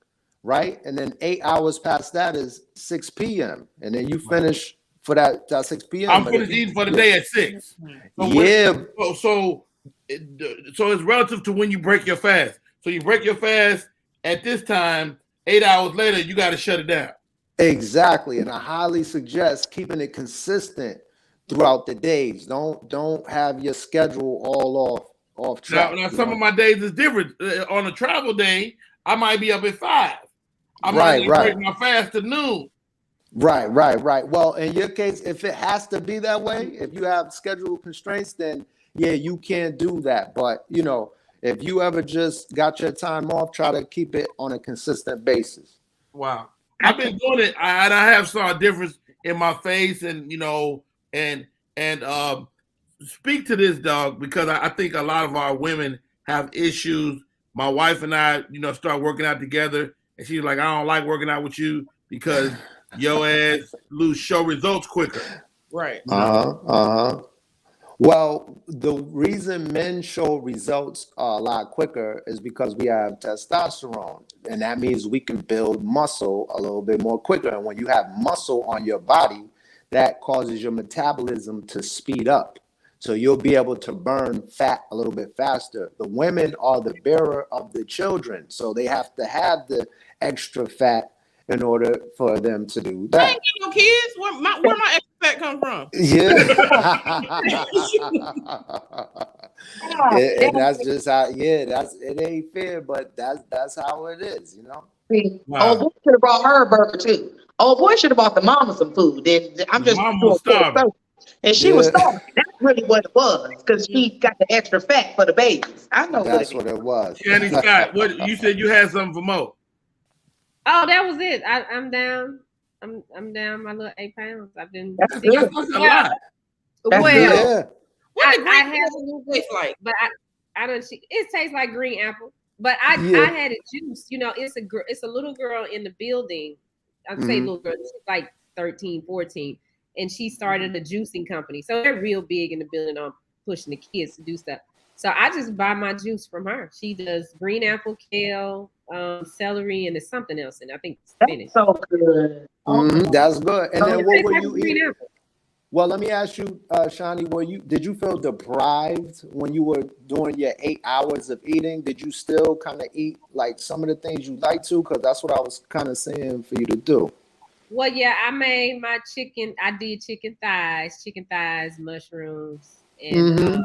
right? And then 8 hours past that is 6 p.m. And then you finish for that 6 p.m. I'm finished eating for the day at 6. So it's relative to when you break your fast. So you break your fast at this time, 8 hours later, you got to shut it down. Exactly. And I highly suggest keeping it consistent throughout the days. Don't have your schedule all off track. Now some of my days is different. On a travel day, I might be up at 5. I might break my fast to noon. Right. Well, in your case, if it has to be that way, if you have schedule constraints, then yeah, you can't do that. But if you ever just got your time off, try to keep it on a consistent basis. Wow. I've been doing it, and I have saw a difference in my face, and speak to this, dog, because I think a lot of our women have issues. My wife and I, start working out together, and she's like, I don't like working out with you because your ass show results quicker. Right. Well, the reason men show results a lot quicker is because we have testosterone, and that means we can build muscle a little bit more quicker. And when you have muscle on your body, that causes your metabolism to speed up. So you'll be able to burn fat a little bit faster. The women are the bearer of the children, so they have to have the extra fat in order for them to do that. I ain't got no kids. Where my extra fat come from? Yeah. and that's just how. Yeah, it ain't fair, but that's how it is, Wow. Old boy should have brought her a burger too. Old boy should have bought the mama some food. I'm just starving. And she was starving. That's really what it was, because she got the extra fat for the babies. I know that's what it was. Shanny Scott, what you said you had something for Mo? Oh, that was it. I'm down. I'm down my little 8 pounds. I've been. That's good. That's a lot. Well, Yeah. What I have have it taste like? but I don't. It tastes like green apple. But I had it juiced. It's a little girl in the building. I'd say little girl. She's like 13, 14, and she started a juicing company. So they're real big in the building on pushing the kids to do stuff. So I just buy my juice from her. She does green apple, kale, celery, and there's something else, and I think spinach. That's so good. That's good. And then what were you green eating? apple. Well, let me ask you, Shani, did you feel deprived when you were doing your 8 hours of eating? Did you still kind of eat like some of the things you like to? Because that's what I was kind of saying for you to do. Well, yeah, I made my chicken. I did chicken thighs, mushrooms, and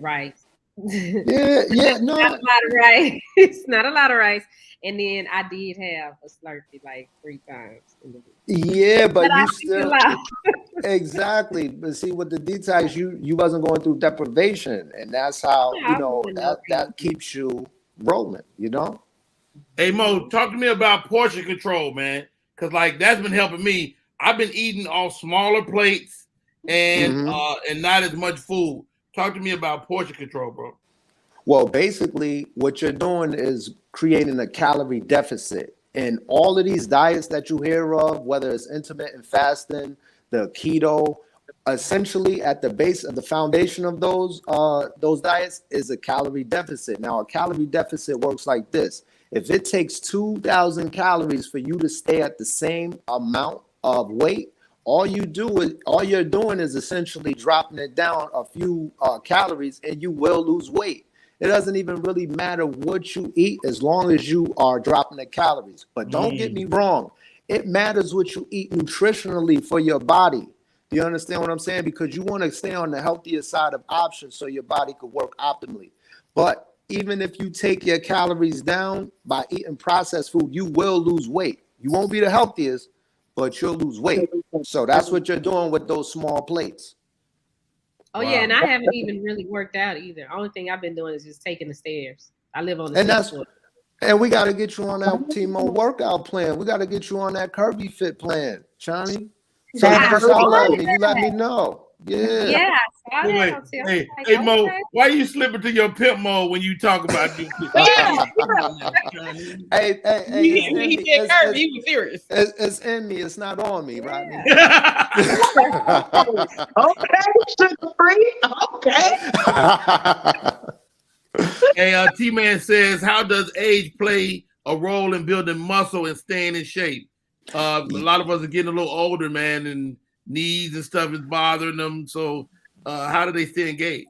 rice. Yeah, no. Not a lot of rice. It's not a lot of rice. And then I did have a Slurpee like 3 times in the week. Yeah, but I you still exactly. But see, with the detox, you wasn't going through deprivation, and that's how that keeps you rolling. Hey Mo, talk to me about portion control, man, because like that's been helping me. I've been eating on smaller plates and not as much food. Talk to me about portion control, bro. Well, basically, what you're doing is creating a calorie deficit. And all of these diets that you hear of, whether it's intermittent fasting, the keto, essentially at the base of the foundation of those diets is a calorie deficit. Now, a calorie deficit works like this. If it takes 2,000 calories for you to stay at the same amount of weight, all you're doing is essentially dropping it down a few calories, and you will lose weight. It doesn't even really matter what you eat as long as you are dropping the calories. But don't get me wrong. It matters what you eat nutritionally for your body. Do you understand what I'm saying? Because you want to stay on the healthier side of options so your body could work optimally. But even if you take your calories down by eating processed food, you will lose weight. You won't be the healthiest, but you'll lose weight. So that's what you're doing with those small plates. Oh, wow. Yeah, and I haven't even really worked out either. Only thing I've been doing is just taking the stairs. I live on the And we got to get you on that Timo workout plan. We got to get you on that Kirby Fit plan, Johnny. So you let me know. Yeah. Yeah. Hey, Mo, why you slipping to your pimp mode when you talk about you? Hey, he said Kirby, he was serious. It's in me. It's not on me, Rodney. Okay, sugar free. Okay. Hey, T-Man says, how does age play a role in building muscle and staying in shape? A lot of us are getting a little older, man, and knees and stuff is bothering them. So how do they stay engaged?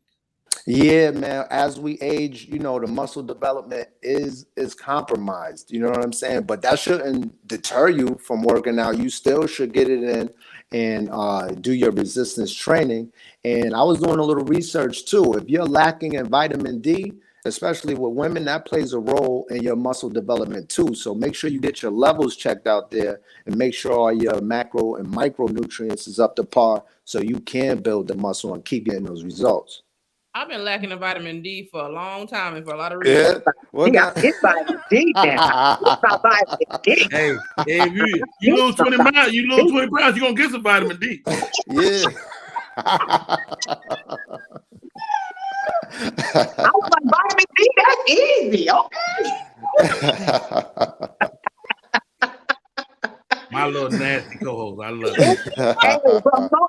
Yeah, man. As we age, the muscle development is compromised. You know what I'm saying? But that shouldn't deter you from working out. You still should get it in and do your resistance training. And I was doing a little research too. If you're lacking in vitamin D, especially with women, that plays a role in your muscle development too. So make sure you get your levels checked out there and make sure all your macro and micronutrients is up to par so you can build the muscle and keep getting those results. I've been lacking in vitamin D for a long time and for a lot of reasons. Yeah. It's vitamin D now. Hey, if you lose 20 pounds, you're gonna get some vitamin D. Yeah. I was like, vitamin D, that's easy. Okay. My little nasty co-host, I love it.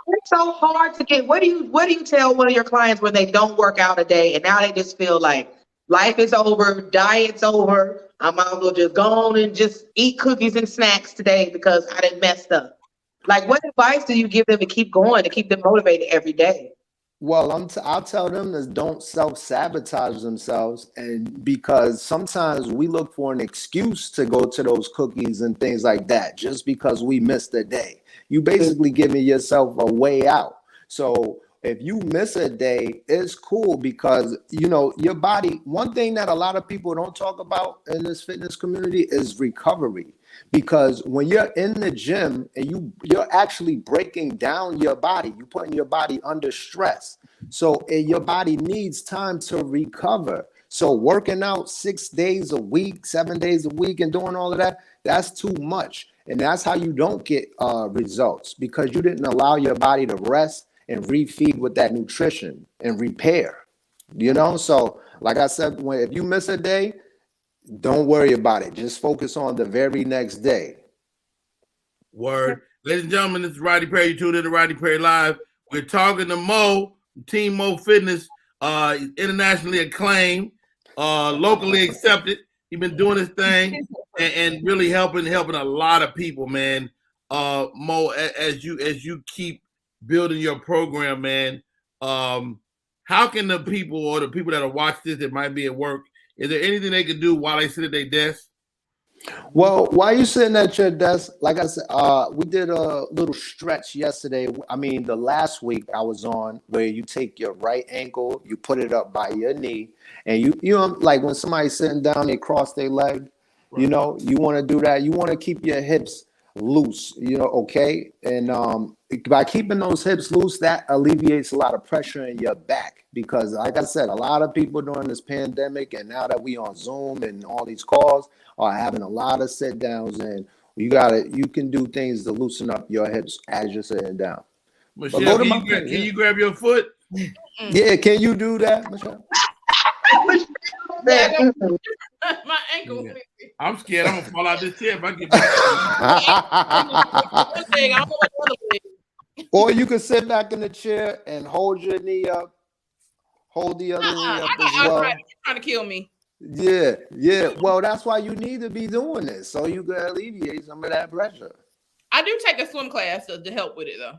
It's so hard to get. What do you tell one of your clients when they don't work out a day and now they just feel like life is over, diet's over, I might as well just go on and just eat cookies and snacks today because I done messed up? Like, what advice do you give them to keep going, to keep them motivated every day? Well, I'll tell them to don't self-sabotage themselves, and because sometimes we look for an excuse to go to those cookies and things like that just because we missed a day. You basically giving yourself a way out. So if you miss a day, it's cool because, your body, one thing that a lot of people don't talk about in this fitness community is recovery. Because when you're in the gym and you're actually breaking down your body, you're putting your body under stress. So your body needs time to recover. So working out 6 days a week, 7 days a week and doing all of that, that's too much. And that's how you don't get results, because you didn't allow your body to rest and refeed with that nutrition and repair. So like I said, if you miss a day, don't worry about it. Just focus on the very next day. Word. Ladies and gentlemen, this is Rodney Perry. You tuned in to Rodney Perry Live. We're talking to Mo, Team Mo Fitness, internationally acclaimed, locally accepted. He's been doing his thing and really helping a lot of people, man. Mo, as you keep building your program, man, how can the people or the people that are watching this that might be at work, is there anything they can do while they sit at their desk? Well, while you sitting at your desk, like I said, we did a little stretch yesterday. I mean, the last week I was on where you take your right ankle, you put it up by your knee, and you know, like when somebody's sitting down, they cross their leg. Right. You know, you want to do that. You want to keep your hips loose. You know, okay, and by keeping those hips loose, that alleviates a lot of pressure in your back. Because, like I said, a lot of people during this pandemic, and now that we on Zoom and all these calls, are having a lot of sit downs, and you can do things to loosen up your hips as you're sitting down. Michelle, can you grab your foot? Yeah, can you do that, Michelle? My ankle. Yeah. I'm scared I'm gonna fall out this chair if I get back. Or you can sit back in the chair and hold your knee up. Hold the other knee up as well. You're trying to kill me. Yeah. Well, that's why you need to be doing this, so you can alleviate some of that pressure. I do take a swim class to help with it, though.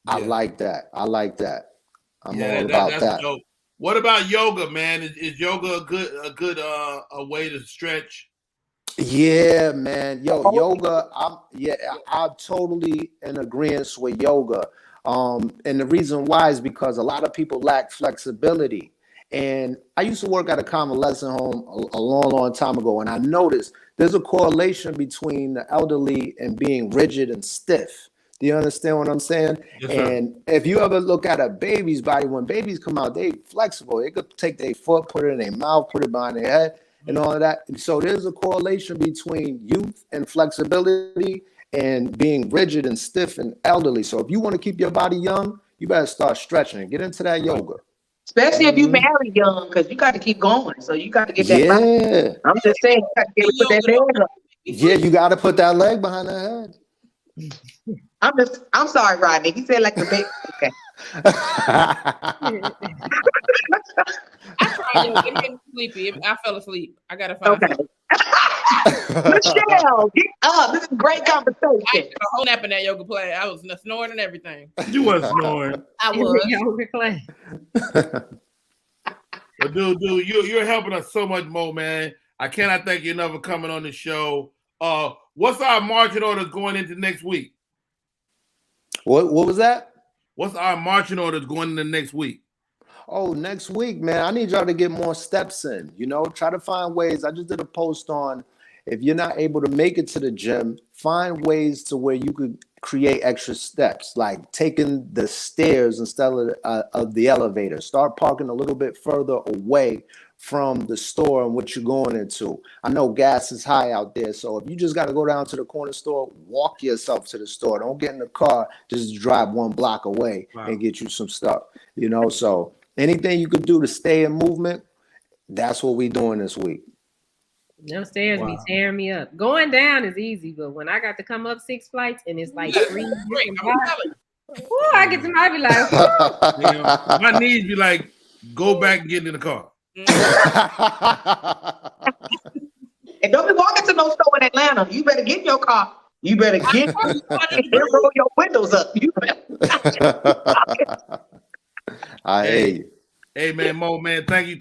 I like that. I'm all about that's that. Dope. What about yoga, man? Is yoga a good way to stretch? Yeah, man. Yoga. I'm totally in agreement with yoga. And the reason why is because a lot of people lack flexibility. And I used to work at a convalescent home a long time ago, and I noticed there's a correlation between the elderly and being rigid and stiff. Do you understand what I'm saying? Yes, and if you ever look at a baby's body, when babies come out, they flexible. They could take their foot, put it in their mouth, put it behind their head, and all of that. And so there's a correlation between youth and flexibility and being rigid and stiff and elderly. So if you want to keep your body young, you better start stretching and get into that yoga. Especially if you marry young, because you got to keep going. So you got to get that body. I'm just saying, you got to get put that leg up. Yeah, you got to put that leg behind the head. I'm sorry, Rodney. He said like the baby. Okay. I tried to get sleepy. I fell asleep. I gotta find. Okay. Michelle, get up. This is a great conversation. I took a whole nap in that yoga class. I was snoring and everything. You was snoring. I was. Yoga class. But dude, you're helping us so much more, man. I cannot thank you enough for coming on the show. What's our marching orders going into next week? What was that? What's our marching orders going into next week? Oh, next week, man, I need y'all to get more steps in. You know, try to find ways. I just did a post on if you're not able to make it to the gym, find ways to where you could create extra steps, like taking the stairs instead of the elevator. Start parking a little bit further away from the store and what you're going into. I know gas is high out there, so if you just got to go down to the corner store, walk yourself to the store. Don't get in the car, just drive 1 block away and get you some stuff. You know, so anything you could do to stay in movement, that's what we doing this week. Them stairs be tearing me up. Going down is easy, but when I got to come up 6 flights and it's like 3 different blocks, I get to be like, my knees be like, go back and get in the car. And don't be walking to no store in Atlanta. You better get in your car. You better get roll your windows up. You I hate you. Hey man, Mo, man, thank you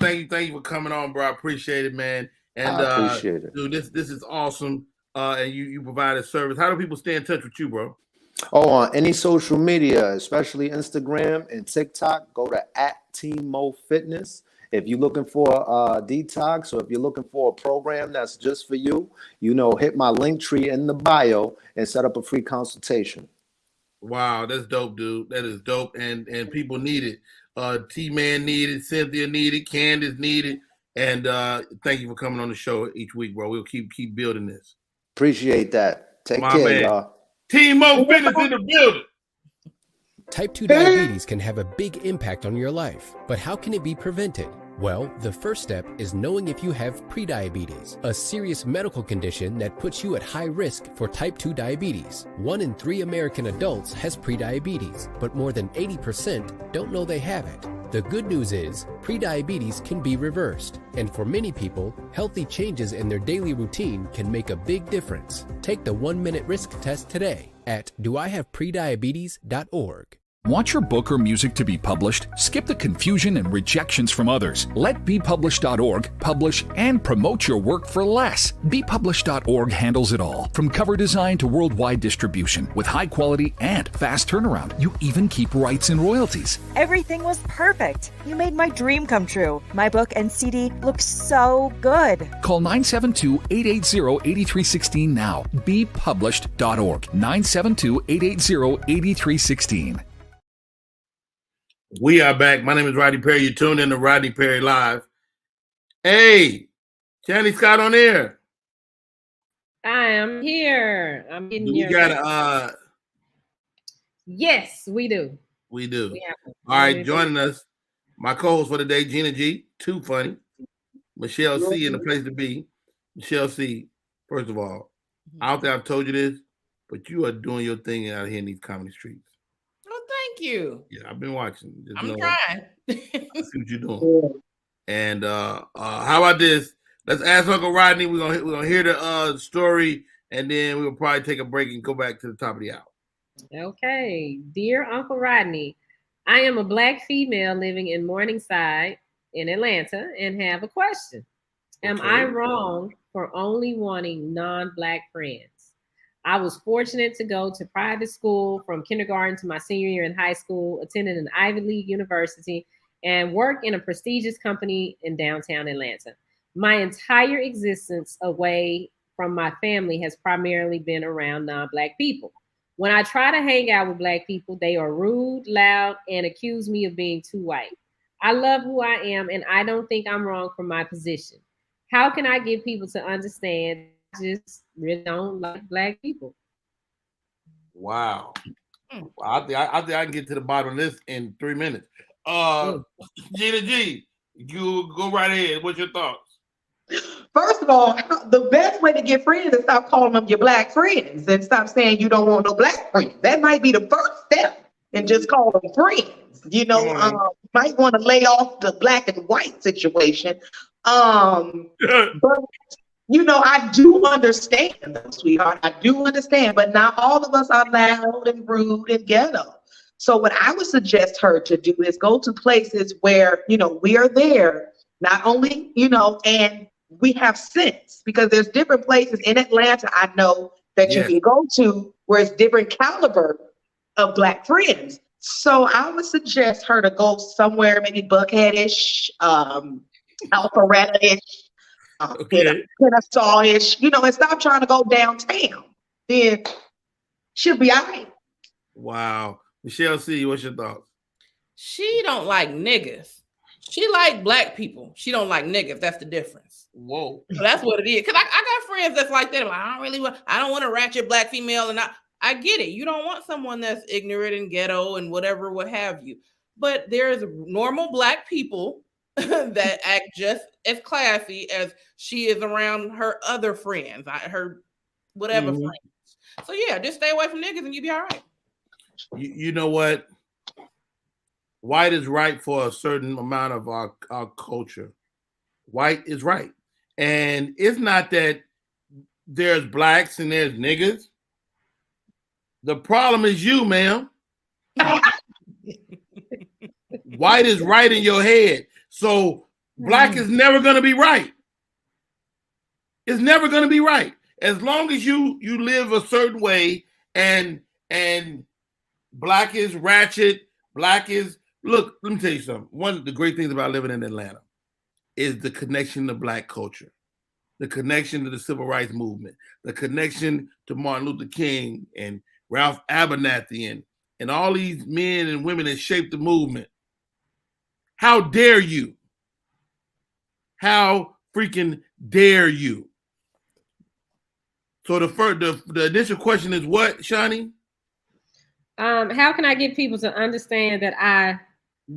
for coming on, bro. I appreciate it, man. And I appreciate it. Dude, this is awesome. And you provide a service. How do people stay in touch with you, bro? Oh, on any social media, especially Instagram and TikTok, go to @TeamMoFitness. If you're looking for a detox or if you're looking for a program that's just for you, you know, hit my link tree in the bio and set up a free consultation. Wow, that's dope, dude. That is dope. And people need it. T-Man needed, Cynthia needed, Candace needed. And thank you for coming on the show each week, bro. We'll keep building this. Appreciate that. Take care, man. y'all. Team Mo Fitness in the building. Type 2 diabetes can have a big impact on your life, but how can it be prevented? Well, the first step is knowing if you have prediabetes, a serious medical condition that puts you at high risk for type 2 diabetes. 1 in 3 American adults has prediabetes, but more than 80% don't know they have it. The good news is, prediabetes can be reversed, and for many people, healthy changes in their daily routine can make a big difference. Take the 1-minute risk test today at doihaveprediabetes.org. Want your book or music to be published? Skip the confusion and rejections from others. Let BePublished.org publish and promote your work for less. BePublished.org handles it all, from cover design to worldwide distribution, with high quality and fast turnaround. You even keep rights and royalties. Everything was perfect. You made my dream come true. My book and CD look so good. Call 972-880-8316 now. BePublished.org. 972-880-8316. We are back. My name is Rodney Perry. You tuned in to Rodney Perry Live. Hey, Johnny Scott on air. I am here. I'm getting Do we here. got Yes, we do. We do. We have All right, joining us, my co-host for today, Gina G. Too funny. Michelle C. in the place to be. Michelle C. First of all, I don't think I've told you this, but you are doing your thing out here in these comedy streets. Oh, thank you. Yeah, I've been watching. I'm trying. I see what you're doing. And how about this? Let's ask Uncle Rodney. We're gonna hear the story, and then we'll probably take a break and go back to the top of the hour. Okay. Dear Uncle Rodney, I am a Black female living in Morningside in Atlanta and have a question. Am I wrong for only wanting non-Black friends? I was fortunate to go to private school from kindergarten to my senior year in high school, attended an Ivy League university, and work in a prestigious company in downtown Atlanta. My entire existence away from my family has primarily been around non-Black people. When I try to hang out with Black people, they are rude, loud, and accuse me of being too white. I love who I am, and I don't think I'm wrong for my position. How can I get people to understand I just really don't like Black people? Wow. I think I can get to the bottom of this in 3 minutes. Gina G, you go right ahead. What's your thoughts? First of all, the best way to get friends is stop calling them your Black friends and stop saying you don't want no Black friends. That might be the first step, and just call them friends. You know, might want to lay off the Black and white situation. But you know, I do understand, though, sweetheart. I do understand, but not all of us are loud and rude and ghetto. So what I would suggest her to do is go to places where, you know, we are there, not only, you know, and we have sense, because there's different places in Atlanta I know that you can go to where it's different caliber of Black friends. So I would suggest her to go somewhere, maybe Buckhead-ish, Alpharetta-ish, Kennesaw-ish, you know, and stop trying to go downtown. Then she'll be all right. Wow. Michelle C., what's your thoughts? She don't like niggas. She like Black people. She don't like niggas. That's the difference. Whoa. So that's what it is. Because I got friends that's like that. Like, I don't want a ratchet Black female. And I get it. You don't want someone that's ignorant and ghetto and whatever, what have you. But there's normal Black people that act just as classy as she is around her other friends, her whatever friends. So yeah, just stay away from niggas and you'll be all right. You know what? White is right for a certain amount of our culture. White is right. And it's not that there's Blacks and there's niggas. The problem is you, ma'am. White is right in your head. So Black is never going to be right. It's never going to be right. As long as you live a certain way and Black is ratchet, Black is, look, let me tell you something. One of the great things about living in Atlanta is the connection to Black culture, the connection to the civil rights movement, the connection to Martin Luther King and Ralph Abernathy and all these men and women that shaped the movement. How dare you? How freaking dare you? So the initial question is what, Shani? How can I get people to understand that I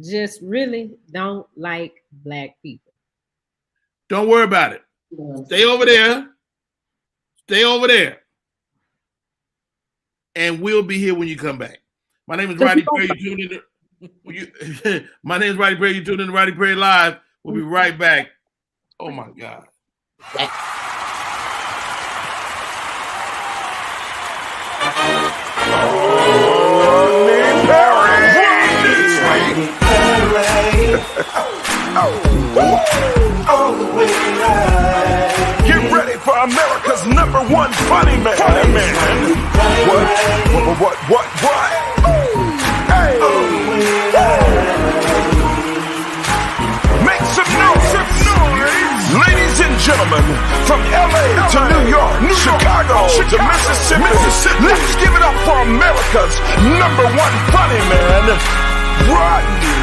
just really don't like Black people? Don't worry about it. Stay over there. Stay over there. And we'll be here when you come back. My name is Rodney Perry. My name is Rodney Perry. You tuned in to Rodney Perry Live. We'll be right back. Oh my God. Rodney Perry. Get ready for America's #1 funny man. What? Hey. Make some noise. Ladies and gentlemen, from LA to New York, Chicago to Mississippi, let's give it up for America's #1 funny man, Rodney.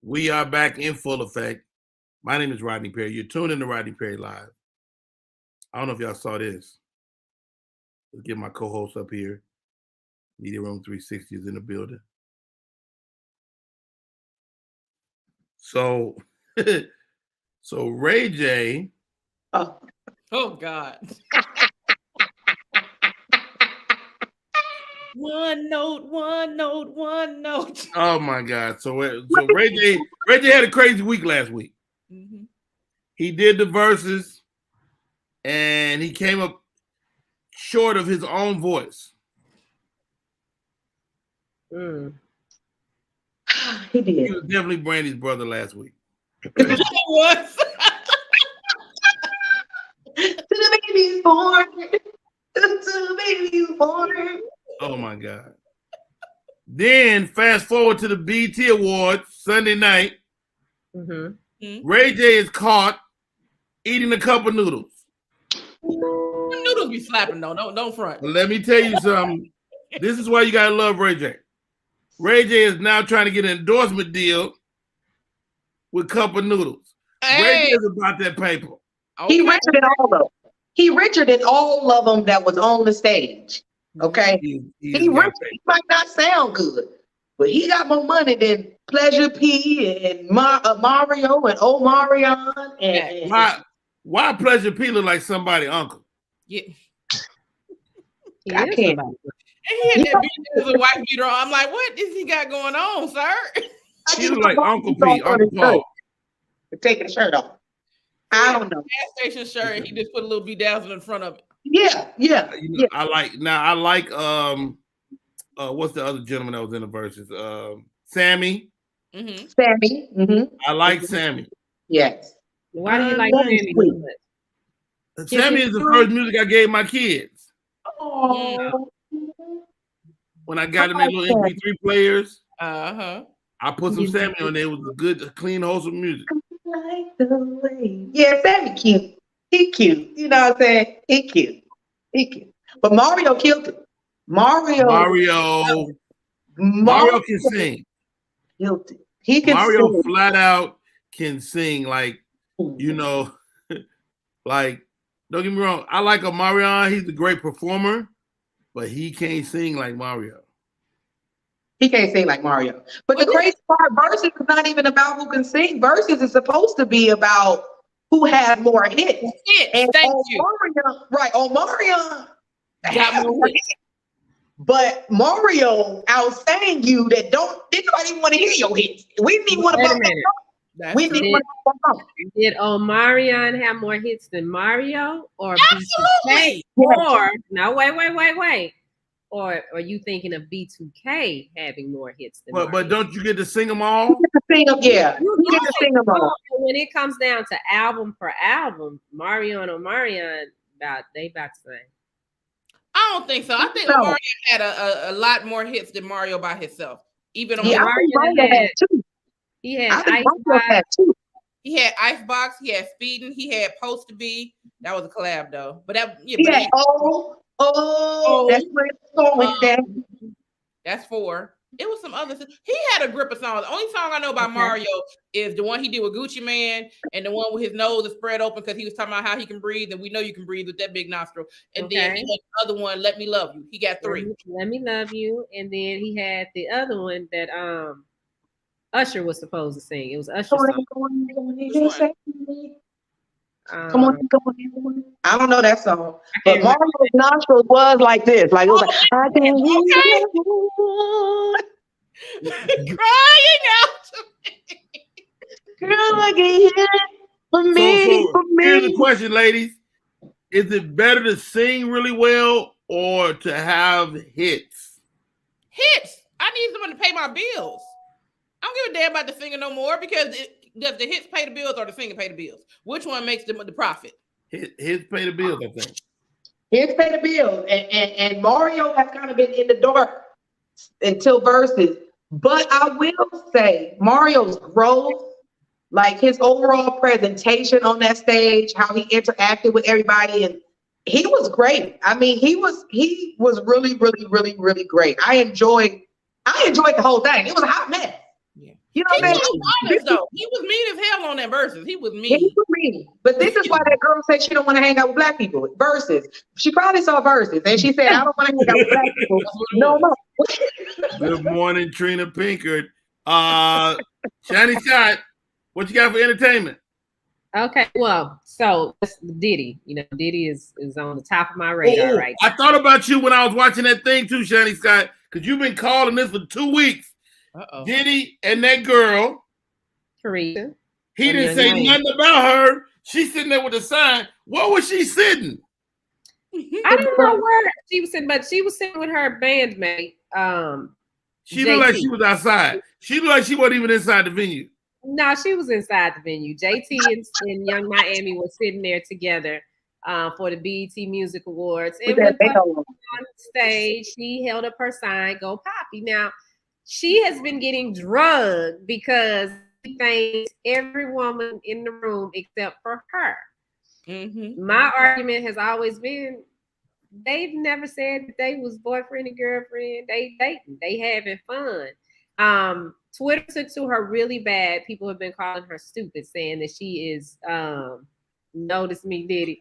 We are back in full effect. My name is Rodney Perry. You're tuned in to Rodney Perry Live. I don't know if y'all saw this. Let's get my co-host up here. Media Room 360 is in the building. So Ray J. Oh God. One note. Oh my God! So Ray J had a crazy week last week. Mm-hmm. He did the verses, and he came up short of his own voice. He did. He was definitely Brandy's brother last week. It was. To the baby's born. To the baby's born. Oh my God. Then fast forward to the BET Awards Sunday night. Mm-hmm. Ray J is caught eating a cup of noodles. Noodles be slapping though. Don't front. But let me tell you something. This is why you gotta love Ray J. Ray J is now trying to get an endorsement deal with Cup of Noodles. Hey. Ray J is about that paper. Okay. He richer than all of them. He richer than all of them that was on the stage. Okay, he might not sound good, but he got more money than Pleasure P and Mario and Omarion. And why Pleasure P look like somebody's uncle? Yeah, I can't. And he had that beat as a white beater on. I'm like, what does he got going on, sir? He look like Uncle P, Uncle Paul. Taking the shirt off. I don't know. Gas station shirt, and he just put a little bedazzle in front of it. Yeah. I like what's the other gentleman that was in the verses? Sammy. Mm-hmm. Sammy. Mm-hmm. I like Sammy. Yes. Why do you like Sammy so much? Sammy is the first music I gave my kids. Oh. When I got them their little MP3 players, I put some Sammy on there. It was good, clean, wholesome music. Like the way. Yeah, Sammy cute. He cute. You know what I'm saying? He cute. But Mario killed it. Mario can sing. Killed it. He can Mario sing. flat out can sing, like, you know, like, don't get me wrong. I like Omarion. He's a great performer, but he can't sing like Mario. He can't sing like Mario. But the crazy part, verses is not even about who can sing. Verses is supposed to be about who has more hits. And thank you. Omarion got more hits. But Mario outsang you that didn't nobody even want to hear your hits. We didn't even want to bump. We didn't want to bump. Did Omarion have more hits than Mario or B2K? Or no, wait. Or are you thinking of B2K having more hits than Mario? But don't you get to sing them all? You get to sing them all. When it comes down to album per album, Mario and Omarion about the same. I don't think so. I think Mario had a lot more hits than Mario by himself. Even on Mario had two. He had Icebox. He had Icebox. He had Speeding. He had Post to Be. That was a collab though. But that that's where it's going down. That's 4. It was some other. He had a grip of songs. The only song I know by Mario is the one he did with Gucci Man, and the one with his nose is spread open because he was talking about how he can breathe, and we know you can breathe with that big nostril. And then he had the other one, "Let Me Love You." He got 3. Let Me Love You, and then he had the other one that Usher was supposed to sing. It was Usher's song. Come on. I don't know that song, but Mario's nostrils was like this. Like it was like, I can crying out to me. Girl, I get hit for me, for me. Here's the question, ladies. Is it better to sing really well or to have hits? Hits. I need someone to pay my bills. I don't give a damn about the singer no more because does the hits pay the bills or the singer pay the bills? Which one makes the profit? Hits pay the bills, I think. Hits pay the bills. And Mario has kind of been in the dark until verses. But I will say Mario's growth, like his overall presentation on that stage, how he interacted with everybody, and he was great. I mean, he was really, really, really, really great. I enjoyed the whole thing. It was a hot mess. Yeah. You know what I mean? Honest, though. He was mean as hell on that verses. He was mean. Yeah, he was mean. But this is why that girl said she don't want to hang out with black people. Verses. She probably saw verses and she said, I don't want to hang out with black people no more. Good morning, Trina Pinkard. Shani Scott, what you got for entertainment? Okay, well, so Diddy, Diddy is on the top of my radar right now. I thought about you when I was watching that thing too, Shani Scott, because you've been calling this for 2 weeks. Uh-oh. Diddy and that girl, Teresa. He didn't say nothing about her. She's sitting there with a sign. What was she sitting? I don't know where she was sitting, but she was sitting with her bandmate. She looked like she was outside. She looked like she wasn't even inside the venue. No, she was inside the venue. JT and Young Miami were sitting there together for the BET Music Awards. And when Puffy was on stage, she held up her sign, "Go Poppy." Now, she has been getting drugged because she thinks every woman in the room except for her. Mm-hmm. My argument has always been they've never said that they was boyfriend and girlfriend. They dating. They having fun. Twitter took to her really bad. People have been calling her stupid, saying that she is notice me, Diddy.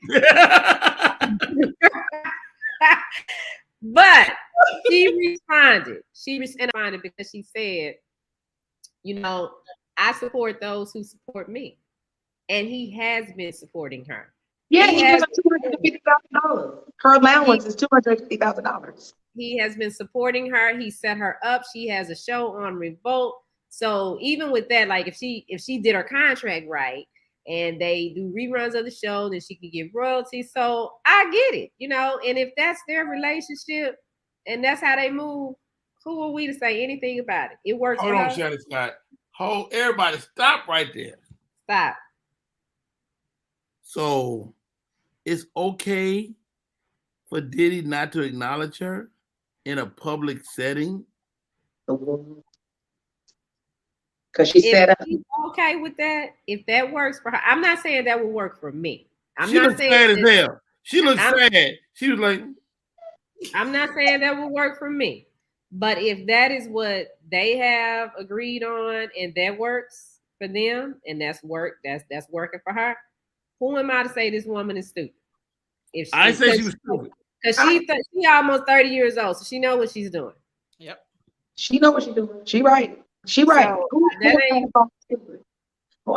But she responded. She responded because she said, I support those who support me. And he has been supporting her. Yeah, he gives her $250,000. Her allowance is $250,000. He has been supporting her. He set her up. She has a show on Revolt. So even with that, like if she did her contract right and they do reruns of the show, then she can get royalties. So I get it, and if that's their relationship and that's how they move, who are we to say anything about it? It works. Hold on, Shani Scott. Hold, everybody, stop right there. Stop. So it's okay for Diddy not to acknowledge her in a public setting? Because she said okay with that. If that works for her, I'm not saying that will work for me. She looks sad as hell. She looks sad. She was like, I'm not saying that will work for me. But if that is what they have agreed on and that works for them and that's working for her, who am I to say this woman is stupid? I say she was stupid. Because she almost 30 years old, so she know what she's doing. Yep. She know what she's doing. She right. She right. So,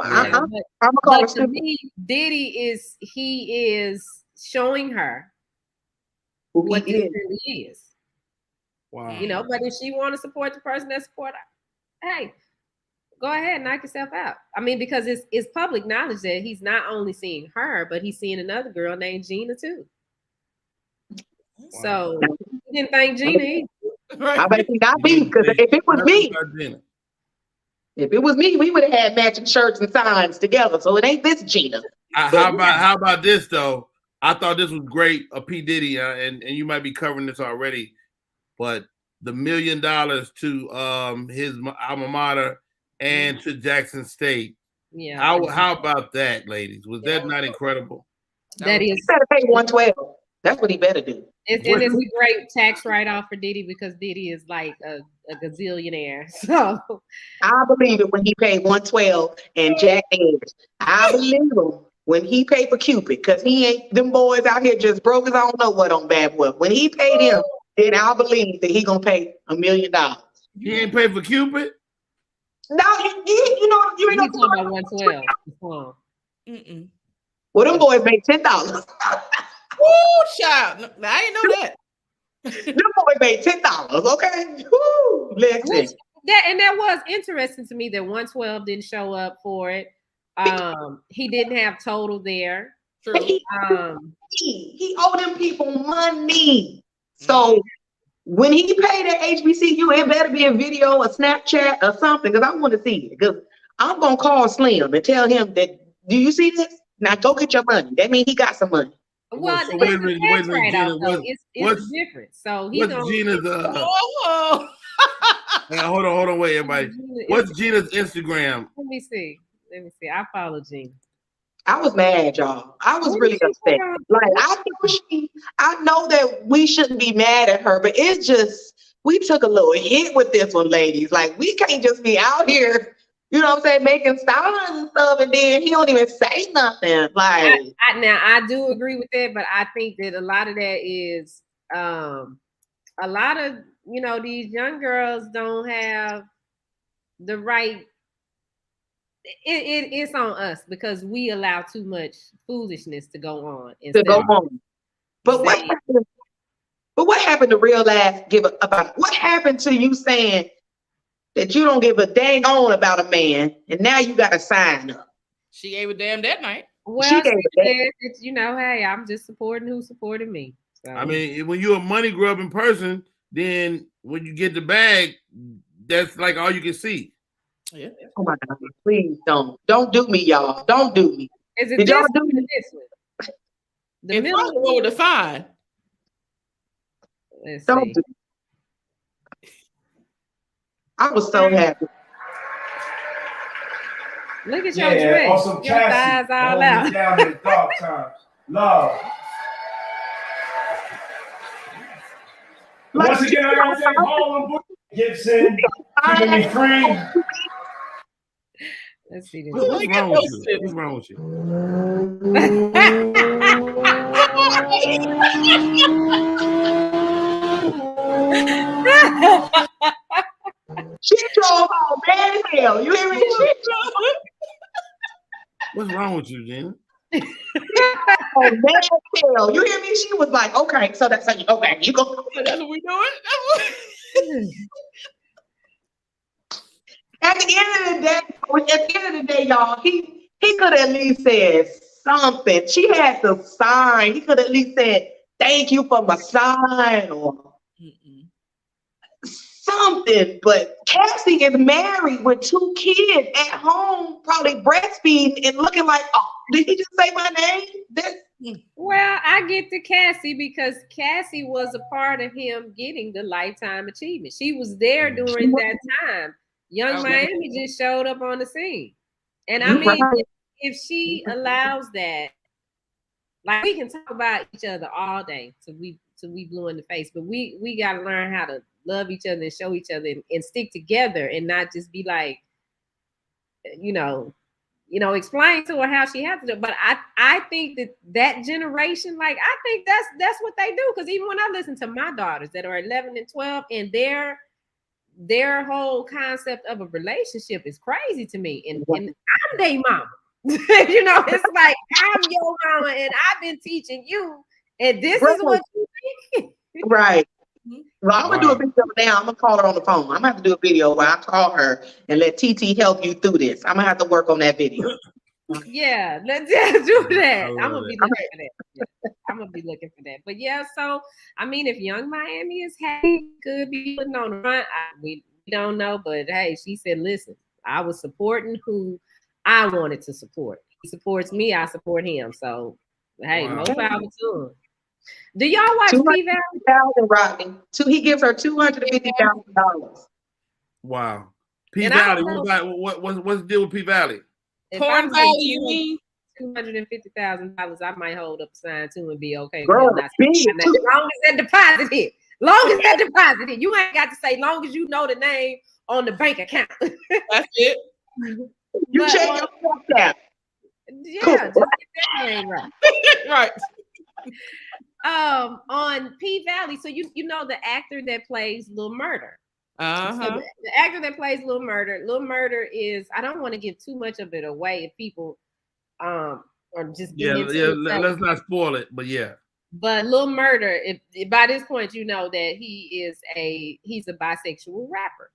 I'm gonna call her stupid. Me, Diddy is showing her what he really is. Wow. But if she want to support the person that support her, hey, go ahead and knock yourself out. I mean, because it's public knowledge that he's not only seeing her, but he's seeing another girl named Gina too. Wow. So he didn't think Gina either. I bet he got me, because if it was me, we would have had matching shirts and signs together. So it ain't this Gina. How about this though? I thought this was great, P. Diddy, and you might be covering this already, but the $1 million to his alma mater and to Jackson State. Yeah. How about that, ladies? Was that not incredible? That is. He better pay $112. That's what he better do. It's a great tax write-off for Diddy because Diddy is like a gazillionaire. So I believe it when he paid $112 and Jack Edge. I believe him when he paid for Cupid, because he ain't them boys out here just broke as I don't know what on Bad Boy. When he paid him, then I believe that he gonna pay $1 million. He ain't paid for Cupid? No, you ain't talking about 112. Well, them boys made $10. Woo, child! I didn't know that. Them boys made $10. Okay. Woo, listen. That was interesting to me that 112 didn't show up for it. He didn't have Total there. True. He owed them people money. So when he paid at HBCU, it better be a video, a Snapchat, or something, because I want to see it. Because I'm gonna call Slim and tell him that, do you see this? Now go get your money. That means he got some money. Well, so wait a minute, Gina, it's different. So he's what's Gina's Hey, hold on, wait, everybody. What's Gina's Instagram? Let me see. I follow Gina. I was mad, y'all. I was really upset. Like I know that we shouldn't be mad at her, but it's just we took a little hit with this one, ladies. Like we can't just be out here, you know what I'm saying, making stars and stuff, and then he don't even say nothing. Like now I do agree with that, but I think that a lot of that is a lot of these young girls don't have the right. It's on us because we allow too much foolishness to go on. But what happened to real ass give about? What happened to you saying that you don't give a dang on about a man, and now you got to sign up? She gave a damn that night. Well, she said, hey, I'm just supporting who supported me. So. I mean, when you're a money grubbing person, then when you get the bag, that's like all you can see. Yeah. Oh my God! Please don't do me, y'all. Don't do me. Is it Did y'all do me? The middle one with the fine. Don't do. I was so happy. Look at your dress. Awesome your thighs all out. Down in dark times. Love. Once again, I gotta say, Harlem Gibson, keeping me free. Let's see this. What's wrong with you? What's wrong with you? She drove home mad as hell. You hear me? What's wrong with you, Gina? Oh, mad as hell. You hear me? She was like, okay, so that's how you go back. You go. That's what we doing. At the end of the day, y'all, he could at least said something. She had to sign. He could at least said, thank you for my sign or something. But Cassie is married with 2 kids at home, probably breastfeeding and looking like, oh, did he just say my name? Well, I get to Cassie because Cassie was a part of him getting the lifetime achievement. She was there during that time. Young Miami just showed up on the scene. And I mean, if she allows that, like we can talk about each other all day till we blue in the face, but we got to learn how to love each other and show each other and stick together and not just be like, explain to her how she has to do. But I think that generation, like, I think that's what they do. Because even when I listen to my daughters that are 11 and 12 and their whole concept of a relationship is crazy to me. And I'm their mama. It's like, I'm your mama and I've been teaching you. And this is what you think. Right. Well, I'm going to do a video now. I'm going to call her on the phone. I'm going to have to do a video where I call her and let TT help you through this. I'm going to have to work on that video. Yeah, let's do that. I'm going to be looking for that. I'm going to be looking for that. But yeah, so, I mean, if Young Miami is happy, could be putting on the front. We don't know. But hey, she said, listen, I was supporting who I wanted to support. He supports me. I support him. So, hey, more power to him. Do y'all watch P Valley? Rodney. He gives her $250,000. Wow. P Valley. What's the deal with P Valley? Porn Valley, you mean? $250,000. I might hold up a sign too and be okay. Girl, as long as that deposit hit. You ain't got to say long as you know the name on the bank account. That's it. You check your account. Yeah, just get that name right. Right. On P Valley, so you know the actor that plays Lil Murder. So the actor that plays Lil Murder is, I don't want to give too much of it away if people are just let's not spoil it, but yeah. But Lil Murder, if by this point you know that he's a bisexual rapper.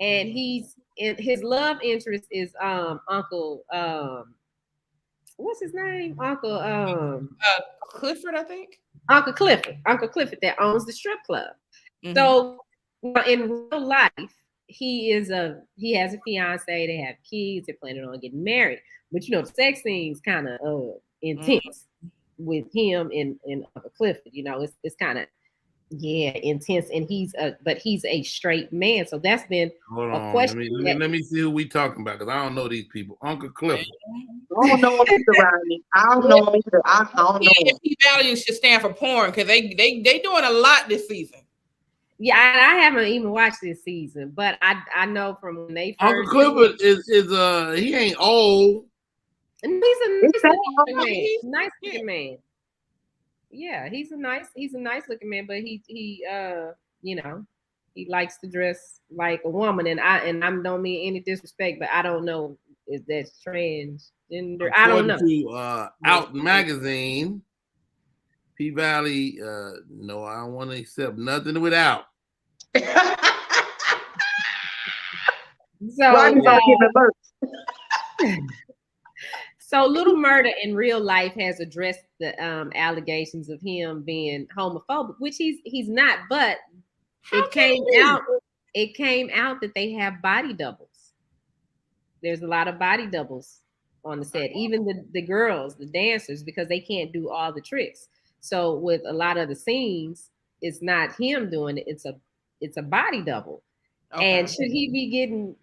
and his love interest is Uncle what's his name? Uncle Clifford, I think. Uncle Clifford that owns the strip club. Mm-hmm. So in real life, he has a fiance, they have kids, they're planning on getting married. But you know, the sex scene's kind of intense with him and Uncle Clifford. You know, it's kind of intense, and he's a straight man. So that's been a question. Let me see who we talking about, because I don't know these people. Uncle Clifford. I don't know him either, Rodney. I don't know him either. I don't know him. P-value should stand for porn, because they doing a lot this season. Yeah, I haven't even watched this season, but I know from when they first. Uncle Clifford is he ain't old. And he's a nice looking man. Yeah, he's a nice looking man, but he you know, he likes to dress like a woman, and I don't mean any disrespect, but I don't know if that's transgender. I don't know. To Out magazine, P-Valley, no, I don't want to accept nothing without. So Little Murda in real life has addressed the allegations of him being homophobic, which he's not, but it came out that they have body doubles. There's a lot of body doubles on the set, even the girls, the dancers, because they can't do all the tricks. So with a lot of the scenes, it's not him doing it, it's a body double. Okay. And should he be getting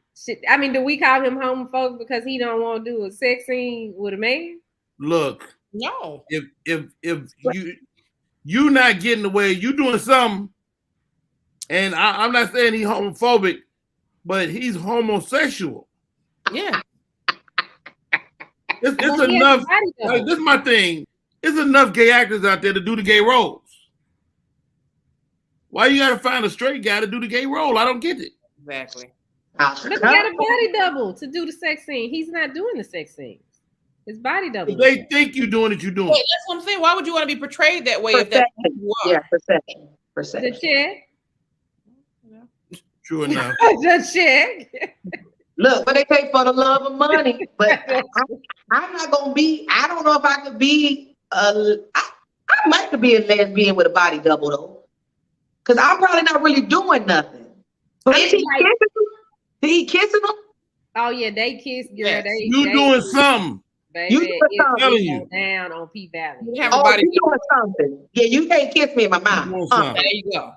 I mean, do we call him homophobic because he don't want to do a sex scene with a man? Look, no. If you not getting away, you doing something, and I'm not saying he's homophobic, but he's homosexual. Yeah. It's enough. Like, this is my thing. It's enough gay actors out there to do the gay roles. Why you gotta find a straight guy to do the gay role? I don't get it. Exactly. But he got a body double to do the sex scene. He's not doing the sex scenes. His body double. If they think you're doing it, you're doing it. That's what I'm saying. Why would you want to be portrayed that way if that's who you are? Yeah, perception. The check. True enough. The check. Look, what they pay for the love of money. But I'm not gonna be. I don't know if I could be. I might could be a lesbian with a body double though, because I'm probably not really doing nothing. But is he kissing them? Did he kissing them? Oh yeah, they kiss. Girl, you doing something? Baby, you doing something? Down on P-Valley. You doing something? Yeah, you can't kiss me in my mouth. There you go.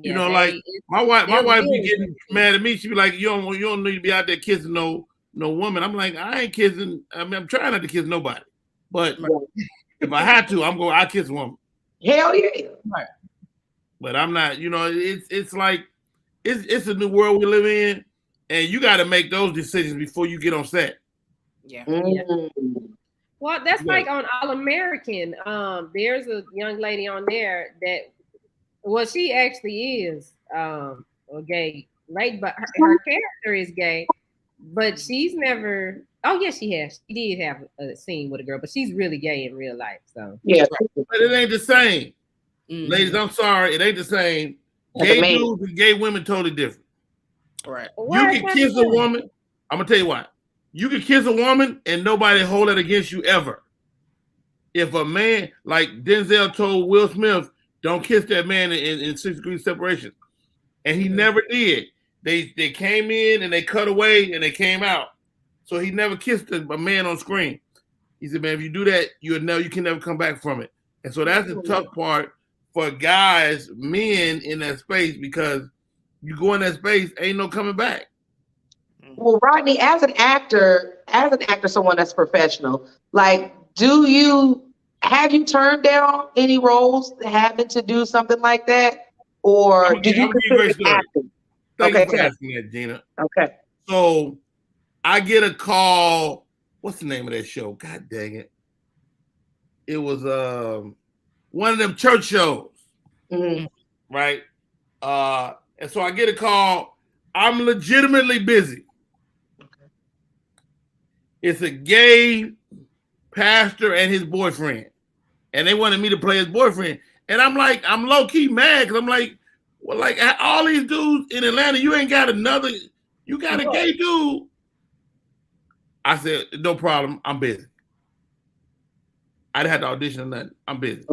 You know, like my wife be getting mad at me. She be like, you don't need to be out there kissing no woman. I'm like, I ain't kissing. I mean, I'm trying not to kiss nobody, but if I had to, I kiss a woman. Hell yeah. Right. But I'm not. You know, it's like it's a new world we live in, and you got to make those decisions before you get on set. Yeah. Well, that's like on All American. There's a young lady on there that, well, she actually is a gay lady, but her character is gay, but she's never. Oh yes, she has. She did have a scene with a girl, but she's really gay in real life. So yeah, but it ain't the same, ladies. I'm sorry, it ain't the same. Gay dudes and gay women totally different. Right. You can kiss a woman. I'm gonna tell you what. You can kiss a woman and nobody hold it against you ever. If a man, like Denzel told Will Smith, don't kiss that man in 6 degrees separation, and he never did. They came in and they cut away and they came out. So he never kissed a man on screen. He said, man, if you do that, you can never come back from it. And so that's the tough part for guys, men in that space, because you go in that space, ain't no coming back. Well, Rodney, as an actor, someone that's professional, like, have you turned down any roles having to do something like that? Or do you consider acting? Thank you for asking that, Gina. Okay. So I get a call. What's the name of that show? God dang it. It was one of them church shows. Mm-hmm. Right? And so I get a call. I'm legitimately busy. It's a gay pastor and his boyfriend. And they wanted me to play his boyfriend. And I'm like, I'm low-key mad because I'm like, well, like all these dudes in Atlanta, you ain't got another You got a gay dude. I said, no problem. I'm busy. I didn't have to audition or nothing. I'm busy.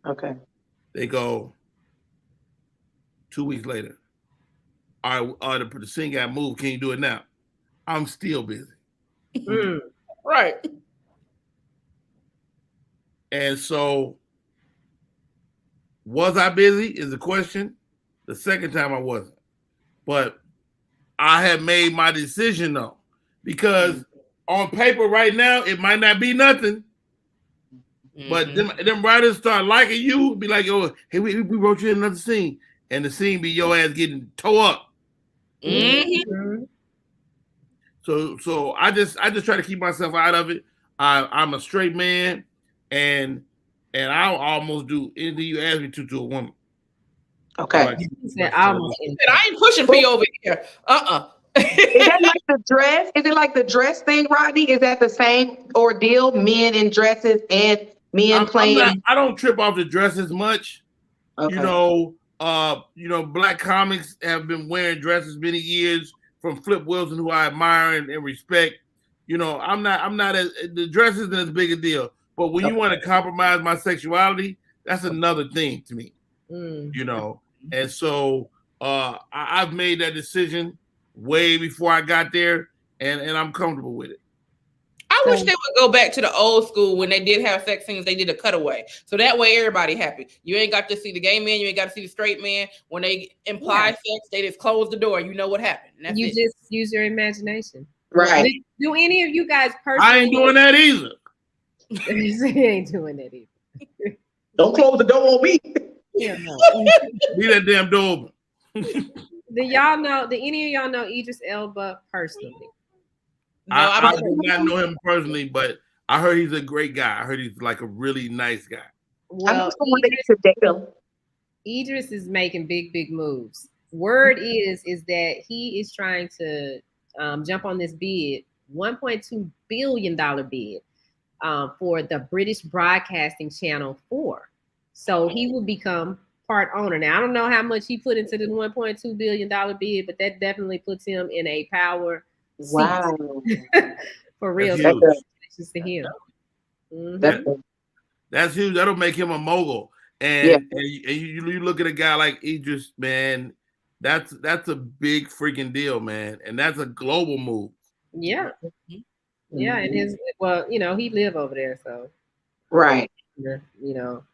Okay. They go 2 weeks later. All right, the scene got moved. Can you do it now? I'm still busy. Right. And so, was I busy is the question. The second time I wasn't. But I had made my decision though. Because on paper right now, it might not be nothing. But them writers start liking you, be like, oh, hey, we wrote you another scene. And the scene be your ass getting tore up. So I just try to keep myself out of it. I'm a straight man, and I'll almost do anything you ask me to a woman. Okay. He said, I ain't pushing P over here. Is that like the dress? Is it like the dress thing, Rodney? Is that the same ordeal? Men in dresses and men playing? I don't trip off the dresses much. Okay. You know, black comics have been wearing dresses many years from Flip Wilson, who I admire and respect. You know, I'm not as the dress isn't as big a deal. But when you want to compromise my sexuality, that's another thing to me. You know, and so I've made that decision way before I got there, and I'm comfortable with it. I wish they would go back to the old school when they did have sex scenes. They did a cutaway, so that way everybody happy. You ain't got to see the gay man, you ain't got to see the straight man. When they imply sex, they just close the door. You know what happened. You just use your imagination, right? Do any of you guys personally? I ain't doing that either. He ain't doing that either. Don't close the door on me. Yeah, no. Leave that damn door open. Do any of y'all know Idris Elba personally? No, I do not know him personally, but I heard he's a great guy. I heard he's like a really nice guy. Well, Idris is making big moves. Word is that he is trying to jump on this bid, $1.2 billion bid for the British Broadcasting Channel 4. So he will become part owner. Now, I don't know how much he put into the $1.2 billion bid, but that definitely puts him in a power seat. For real. Congratulations to him. That's huge. That'll make him a mogul. And you look at a guy like Idris, man, that's a big freaking deal, man. And that's a global move. Yeah. Yeah. And he live over there, so. Right. You know.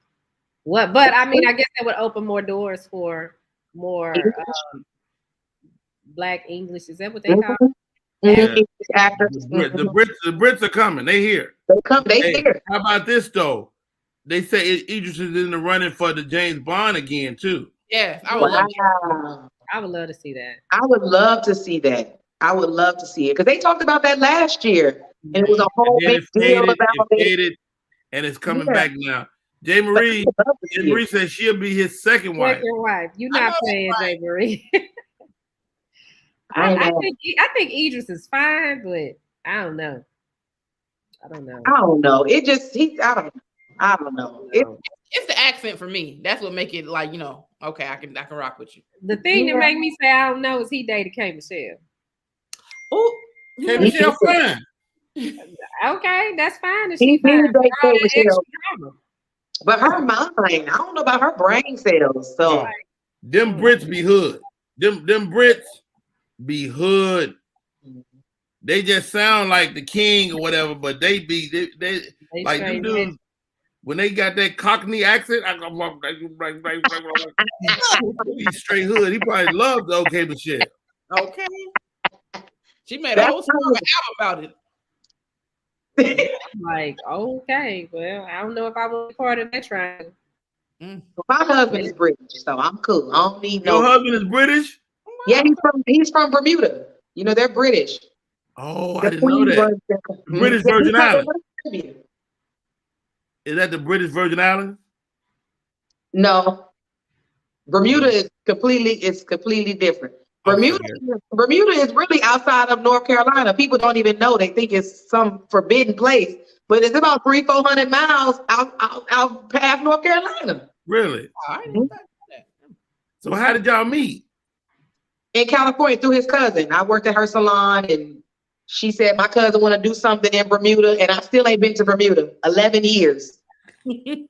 But I mean, I guess that would open more doors for more Black English. Is that what they call it? Actors. The Brits are coming. They here. They here. How about this though? They say Idris is in the running for the James Bond again too. Yes, I would love to see that. I would love to see that. I would love to see it because they talked about that last year, and it was a whole big deal about it. And it's coming back now. Jay Marie says she'll be his second wife. You're not playing Jay Marie. I think Idris is fine, but I don't know. I don't know. It just I don't know. It's the accent for me. That's what make it like, okay, I can rock with you. The thing that make me say I don't know is he dated K. Michelle. Oh, K. Michelle fine. Okay, that's fine. If she fine. But her mind, I don't know about her brain cells. So them Brits be hood. Them Brits be hood. They just sound like the king or whatever, but they like them dudes. When they got that Cockney accent, he's straight hood. He probably loved the OK Michelle. Okay. She made a whole song album about it. Like, okay, well, I don't know if I want to be part of that triangle. My husband is British, so I'm cool. I don't need Your husband is British? Yeah, he's from Bermuda. They're British. Oh, I didn't know that. British Virgin Islands. Is that the British Virgin Islands? No. Bermuda is completely different. Bermuda is really outside of North Carolina. People don't even know. They think it's some forbidden place, but it's about 300-400 miles out past North Carolina. Really? So how did y'all meet? in California through his cousin. I worked at her salon, and she said my cousin want to do something in Bermuda, and I still ain't been to Bermuda. 11 years. 11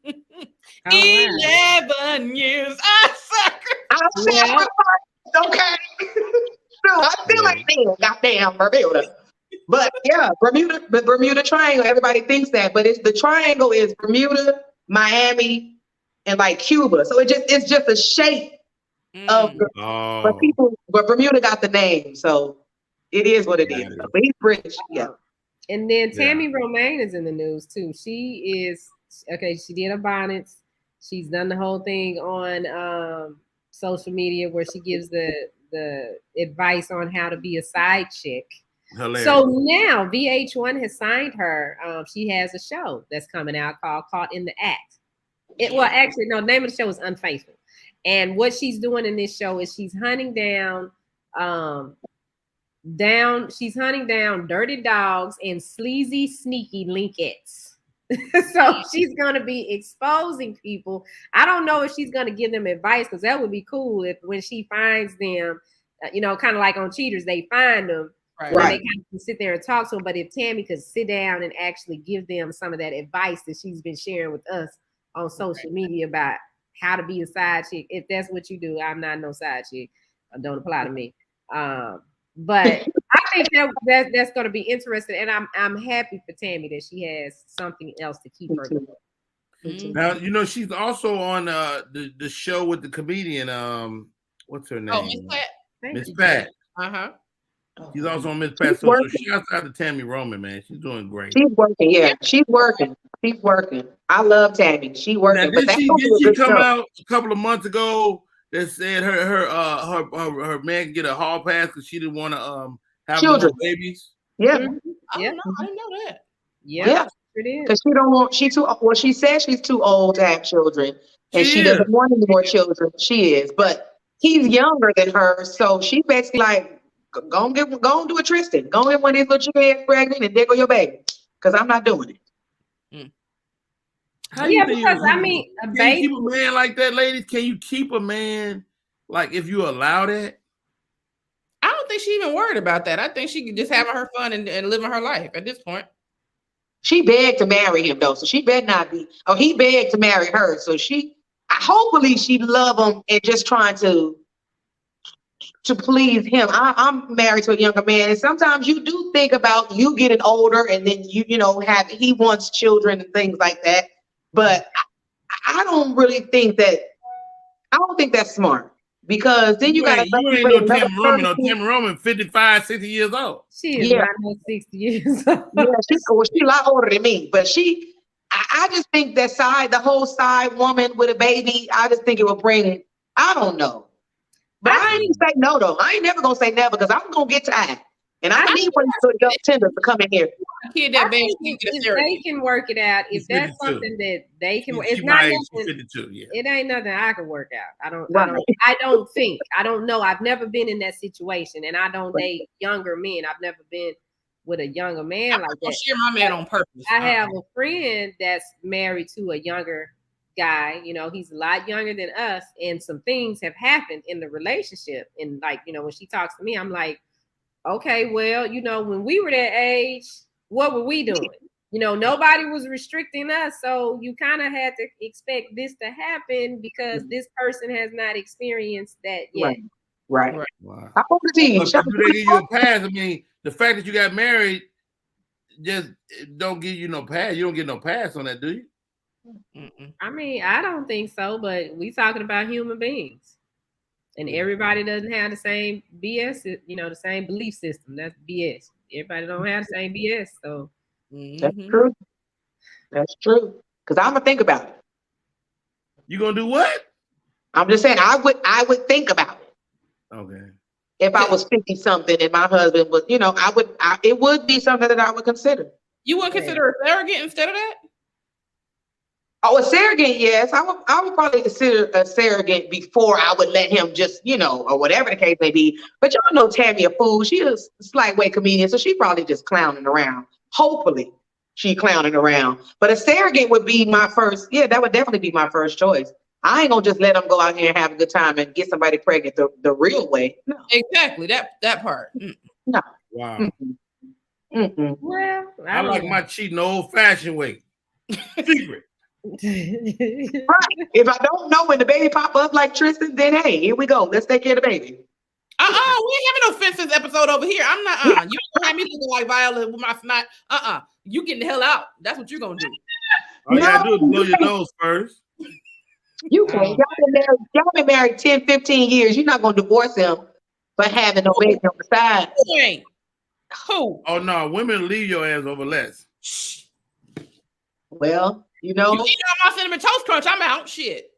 years. I sucker. Okay. No, I still ain't been. Goddamn Bermuda. But yeah, Bermuda Triangle. Everybody thinks that, but the triangle is Bermuda, Miami, and like Cuba. So it's just a shape of but Bermuda got the name, so it is what it is. But he's British, yeah. And then Tammy Romaine is in the news too. She is she did her bonnets. She's done the whole thing on social media where she gives the advice on how to be a side chick. Hilarious. So now VH1 has signed her. She has a show that's coming out called Caught in the Act. The name of the show is Unfaithful. And what she's doing in this show is she's hunting down dirty dogs and sleazy, sneaky linkettes. So she's going to be exposing people. I don't know if she's going to give them advice, because that would be cool if when she finds them, kind of like on Cheaters, they find them. Right. They kind of sit there and talk to them. But if Tammy could sit down and actually give them some of that advice that she's been sharing with us on social media about how to be a side chick, if that's what you do, I'm not no side chick. Don't apply to me. But I think that's going to be interesting, and I'm happy for Tammy that she has something else to keep her doing. Mm-hmm. Now she's also on the show with the comedian. What's her name? Oh, Miss Pat. Miss Pat. She's also on Miss Pat. So shouts out to Tammy Roman, man. She's doing great. She's working, yeah. She's working. I love Tammy. She working. Now, did she come out a couple of months ago that said her man could get a hall pass because she didn't want to have no babies? Yeah. I didn't know that. Yeah. Because she don't want. She says she's too old to have children, and she doesn't want any more children. She is, but he's younger than her, so she basically like. Go and do a Tristan. Go and get one of these little chicken heads pregnant and diggle your baby. Because I'm not doing it. How you think a baby. Can you keep a man like that, ladies? Can you keep a man like if you allow that? I don't think she even worried about that. I think she could just having her fun and living her life at this point. She begged to marry him though, so she better not be. Oh, he begged to marry her, so hopefully she love him and just trying to please him. I'm married to a younger man, and sometimes you do think about you getting older, and then he wants children and things like that. But I don't really think that. I don't think that's smart, because then you got to. You ain't no Tammy Roman. No Tammy Roman, 55, 60 years old. She is not no 60 years old. Yeah, she's a lot older than me, but I just think that the whole side woman with a baby, I just think it would bring. I don't know. But I ain't say no though. I ain't never gonna say never, because I'm gonna get tired, and I need one of young tenders to come in here. If they can work it out, if that's something that they can, it's not nothing. It ain't nothing I can work out. I don't think. I don't know. I've never been in that situation, and I don't date younger men. I've never been with a younger man like that. Share my man on purpose. I have a friend that's married to a younger guy, he's a lot younger than us, and some things have happened in the relationship, and when she talks to me, I'm like, okay, well, when we were that age, what were we doing? Nobody was restricting us, so you kind of had to expect this to happen because this person has not experienced that yet. Right. Wow. How old is he? Do they give you a pass? I mean, the fact that you got married just don't give you no pass. You don't get no pass on that, do you? I mean, I don't think so, but we talking about human beings, and everybody doesn't have the same BS, the same belief system. That's BS. Everybody don't have the same BS. So that's true. That's true. Because I'm gonna think about it. You gonna do what? I'm just saying I would think about it. Okay. If I was 50 something and my husband was, it would be something that I would consider. You would consider a surrogate instead of that? Oh, a surrogate, yes. I would probably consider a surrogate before I would let him just, or whatever the case may be. But y'all know Tammy a fool. She is a slight way comedian, so she probably just clowning around. Hopefully she clowning around. But a surrogate would be my first, that would definitely be my first choice. I ain't gonna just let them go out here and have a good time and get somebody pregnant the real way. No. Exactly. That part. No. Wow. Well, I like my cheating the old-fashioned way. Secret. Right. If I don't know when the baby pop up like Tristan, then hey, here we go. Let's take care of the baby. We ain't having no fences episode over here. I'm not. You ain't gonna have me looking like Viola with my snot. You getting the hell out. That's what you're gonna do. All you gotta do is blow your nose first. You can't. Y'all been married 10, 15 years. You're not gonna divorce him for having no baby on the side. Who ain't? Who? Oh no, women leave your ass over less. Well, you know my cinnamon toast crunch. I'm out. Shit.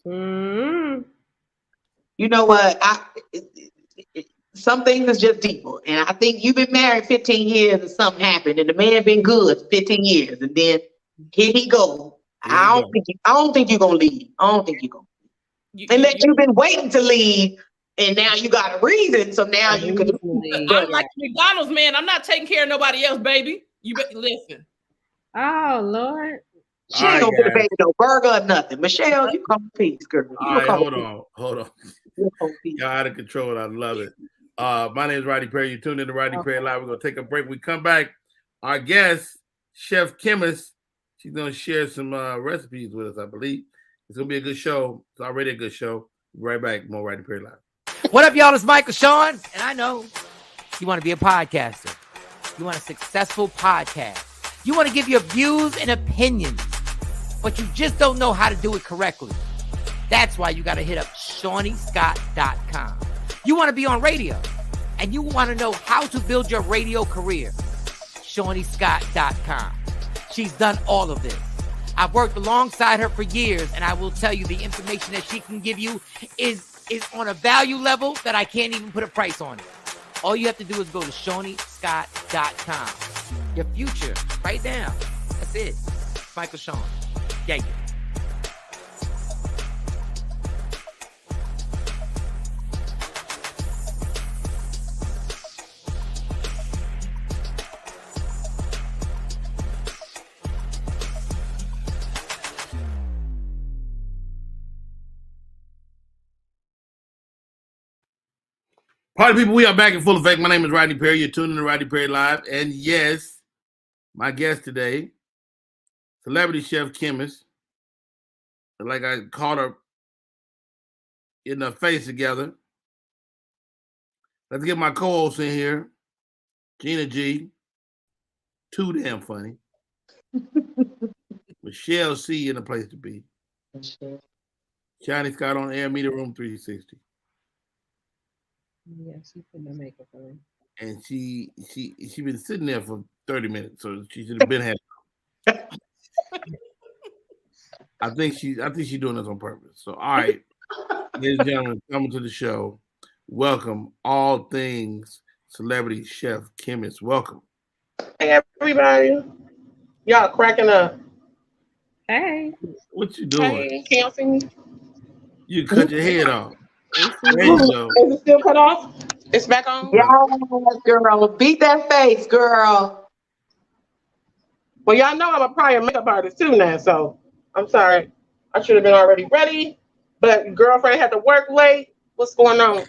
You know what? Some things is just deeper, and I think you've been married 15 years and something happened, and the man been good 15 years, and then here he go. I don't think you're gonna leave. I don't think you're gonna. Unless you've been waiting to leave, and now you got a reason, so now you can. I'm like McDonald's man. I'm not taking care of nobody else, baby. You better listen. Oh Lord. She ain't gonna get a baby no burger or nothing. Michelle, you come peace, girl. All right, hold on. Y'all out of control. I love it. My name is Rodney Perry. You tuned in to Rodney Perry Live. We're gonna take a break. We come back. Our guest, Chef Chemist, she's gonna share some recipes with us. I believe it's gonna be a good show. It's already a good show. Right back, more Rodney Perry Live. What up, y'all? It's Michael Sean, and I know you want to be a podcaster. You want a successful podcast. You want to give your views and opinions, but you just don't know how to do it correctly. That's why you got to hit up ShawneeScott.com. You want to be on radio, and you want to know how to build your radio career. ShawneeScott.com. She's done all of this. I've worked alongside her for years, and I will tell you the information that she can give you is on a value level that I can't even put a price on it. All you have to do is go to ShawneeScott.com. Your future, right now. That's it. Michael Sean. Yeah. Party people, we are back in full effect. My name is Rodney Perry. You're tuning in to Rodney Perry Live. And yes, my guest today, celebrity chef chemist. Like I caught her in her face together. Let's get my co-host in here. Gina G. Too damn funny. Michelle C. in a place to be. Johnny Scott on air, Media Room 360. Yeah, she put no makeup on. And she been sitting there for 30 minutes, so she should have been had. I think she's doing this on purpose. So all right, ladies and gentlemen, coming to the show. Welcome, all things celebrity chef chemist. Welcome. Hey everybody. Y'all cracking up. Hey. What you doing? Hey, can't see me. You cut your head off. There Is you go. it still cut off? It's back on? Yeah, girl. Beat that face, girl. Well, y'all know I'm a prior makeup artist too now, so I'm sorry. I should have been already ready, but girlfriend had to work late. What's going on?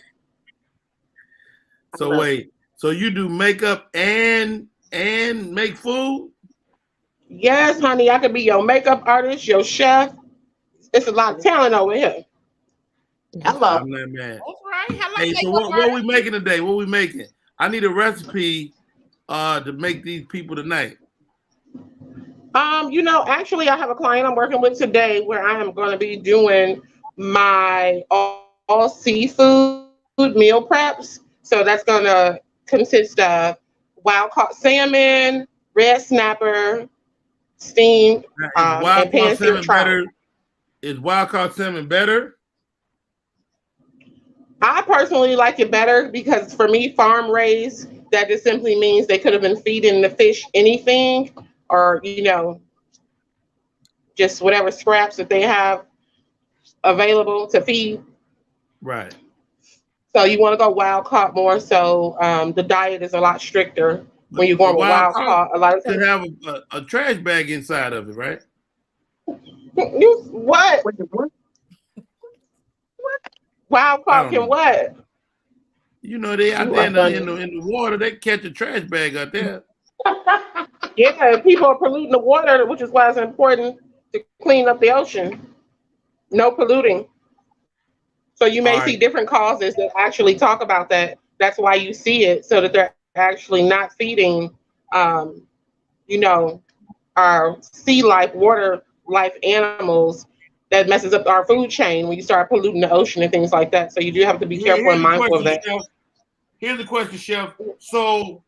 So wait, so you do makeup and make food? Yes, honey. I could be your makeup artist, your chef. It's a lot of talent over here. Hello. I'm not mad. That's right. Hello, Hey, so what we making today? What we making? I need a recipe to make these people tonight. Actually, I have a client I'm working with today where I am going to be doing my all seafood meal preps. So that's going to consist of wild-caught salmon, red snapper, steamed, and pan-seared trout. Is wild-caught salmon better? I personally like it better because for me, farm raised, that just simply means they could have been feeding the fish anything or, just whatever scraps that they have available to feed. Right. So you want to go wild caught more. So the diet is a lot stricter when you're going with wild caught. A lot of times have a trash bag inside of it, right? What? Wildcard can what? You know, they out there in the water, they catch a trash bag out there. Yeah, people are polluting the water, which is why it's important to clean up the ocean. No polluting. So you may see different causes that actually talk about that. That's why you see it, so that they're actually not feeding, you know, our sea life, water life animals that messes up our food chain when you start polluting the ocean and things like that. So you do have to be careful and mindful of that. Chef. Here's the question, Chef. So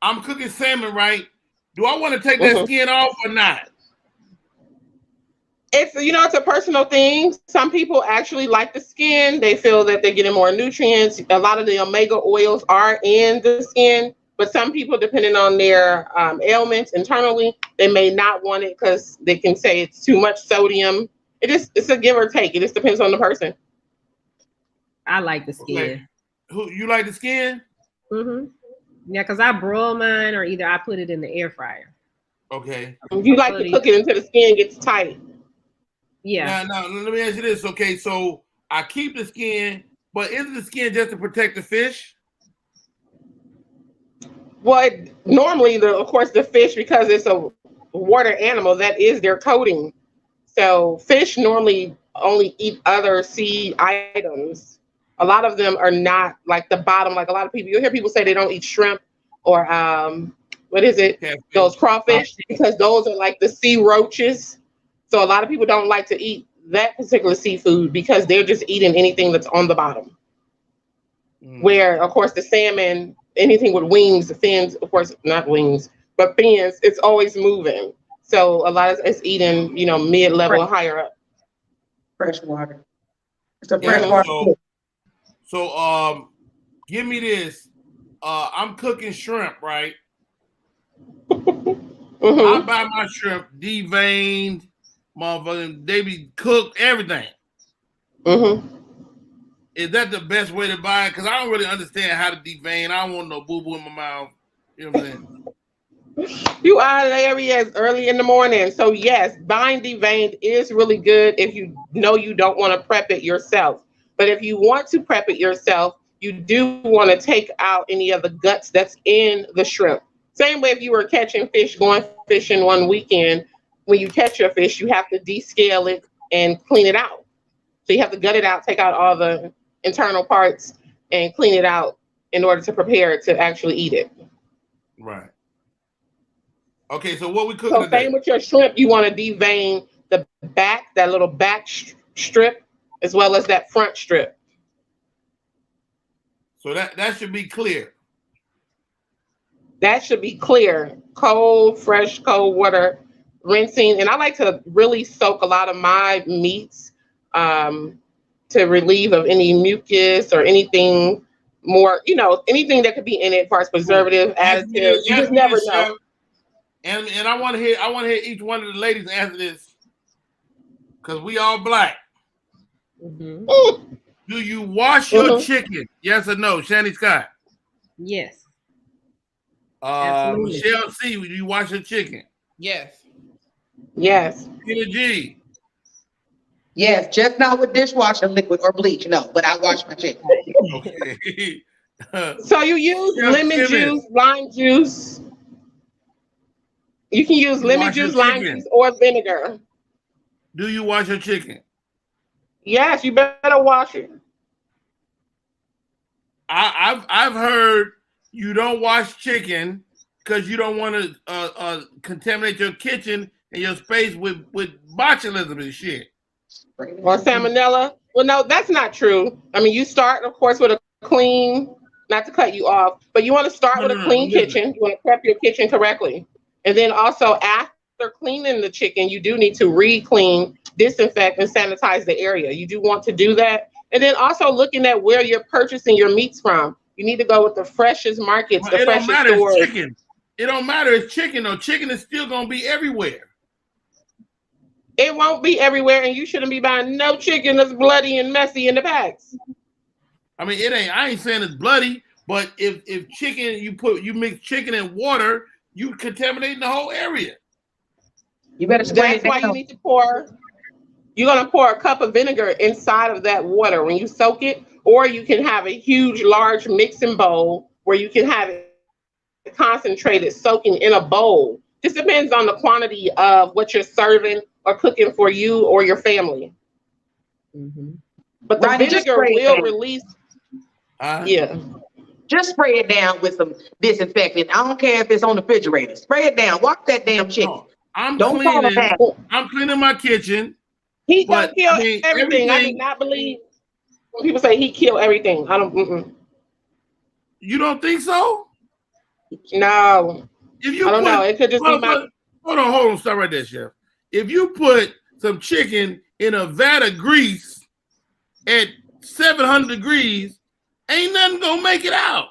I'm cooking salmon, right? Do I want to take that skin off or not? It's, you know, it's a personal thing. Some people actually like the skin. They feel that they're getting more nutrients. A lot of the omega oils are in the skin, but some people, depending on their ailments internally, they may not want it because they can say it's too much sodium. It's a give or take. It just depends on the person. I like the skin. Okay. Who you like the skin? Yeah, because I broil mine, or either I put it in the air fryer. Okay. You like to cook it until the skin gets tight. Yeah. Now, let me ask you this. Okay, so I keep the skin, but isn't the skin just to protect the fish? Well, normally, of course, the fish, because it's a water animal, that is their coating. So fish normally only eat other sea items. A lot of them are not like the bottom. Like a lot of people, you'll hear people say they don't eat shrimp or what is it? Those crawfish, because those are like the sea roaches. So a lot of people don't like to eat that particular seafood because they're just eating anything that's on the bottom. Where, of course, the salmon, anything with wings, the fins, of course, not wings, but fins, it's always moving. So a lot of it's eating, you know, mid-level, higher up. Fresh water. It's a fresh water. So give me this. I'm cooking shrimp, right? I buy my shrimp deveined, motherfucking, they be cooked, everything. Is that the best way to buy it? Because I don't really understand how to devein. I don't want no boo-boo in my mouth. You know what I'm saying? You are hilarious early in the morning. So yes, buying deveined is really good if you know you don't want to prep it yourself. But if you want to prep it yourself, you do want to take out any of the guts that's in the shrimp. Same way if you were catching fish, going fishing one weekend, when you catch your fish, you have to descale it and clean it out. So you have to gut it out, take out all the internal parts and clean it out in order to prepare it to actually eat it. Right. Okay, so what we cooking So today? same with your shrimp, you want to devein the back, that little back strip, as well as that front strip. So that should be clear. That should be clear. Cold, fresh, cold water, rinsing. And I like to really soak a lot of my meats to relieve of any mucus or anything more, you know, anything that could be in it as far as preservative, additives. You just never know. And I want to hear each one of the ladies answer this, because we all black. Do you wash your chicken? Yes or no, Shani Scott? Yes. Michelle C, do you wash your chicken? Yes. Yes. Tina G. Yes, just not with dishwasher liquid or bleach, no, but I wash my chicken. Okay. So you use lemon juice, lime juice. You can use lemon juice, lime juice, or vinegar. Do you wash your chicken? Yes, you better wash it. I've heard you don't wash chicken because you don't want to contaminate your kitchen and your space with botulism and shit. Or salmonella. Well, no, that's not true. I mean, you start, of course, with a clean, not to cut you off, but you want to start with a clean kitchen. You want to prep your kitchen correctly. And then also after cleaning the chicken, you do need to re-clean, disinfect, and sanitize the area. You do want to do that. And then also looking at where you're purchasing your meats from. You need to go with the freshest markets, the freshest stores. It's chicken. It don't matter. It's chicken, though. Chicken is still going to be everywhere. It won't be everywhere, and you shouldn't be buying no chicken that's bloody and messy in the packs. I mean, I ain't saying it's bloody, but if chicken, you mix chicken and water, you contaminating the whole area. You better. That's why you need to pour You're going to pour a cup of vinegar inside of that water when you soak it, or you can have a huge, large mixing bowl where you can have it concentrated soaking in a bowl. Just depends on the quantity of what you're serving or cooking for you or your family. Mm-hmm. But the vinegar will release. Yeah. Just spray it down with some disinfectant. I don't care if it's on the refrigerator. Spray it down. Wash that damn chicken. I'm cleaning my kitchen. He don't kill everything. I do not believe when people say he killed everything. I don't. You don't think so? No. If you I don't know. It could just be my. Hold on. Stop right there, Chef. If you put some chicken in a vat of grease at 700 degrees, ain't nothing gonna make it out.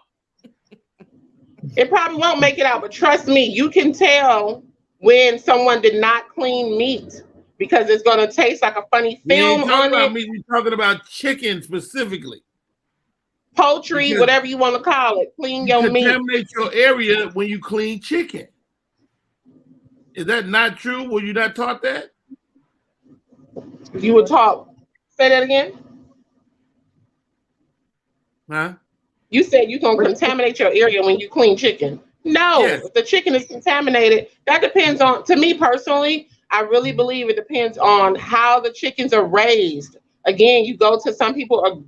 It probably won't make it out, but trust me, you can tell when someone did not clean meat because it's gonna taste like a funny film on it. We're talking about chicken specifically. Poultry, because whatever you want to call it. Clean your meat. Contaminate your area when you clean chicken. Is that not true? Were you not taught that? You were taught. Say that again. Huh? You said you can contaminate your area when you clean chicken. No, yes. If the chicken is contaminated, that depends on, to me personally, I really believe it depends on how the chickens are raised. Again, you go to some people,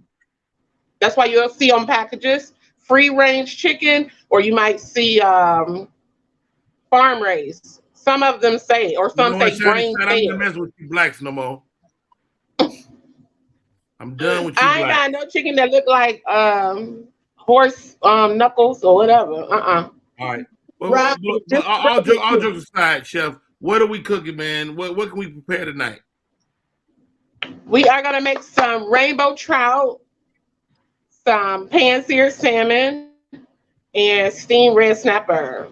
that's why you'll see on packages, free range chicken, or you might see farm raised. Some of them say, or some say grain fed. I'm not messing with you blacks no more. I'm done with you. I ain't got no chicken that look like horse knuckles or whatever. All right. Well, all jokes aside, Chef, what are we cooking, man? What can we prepare tonight? We are gonna make some rainbow trout, some pan-seared salmon, and steamed red snapper.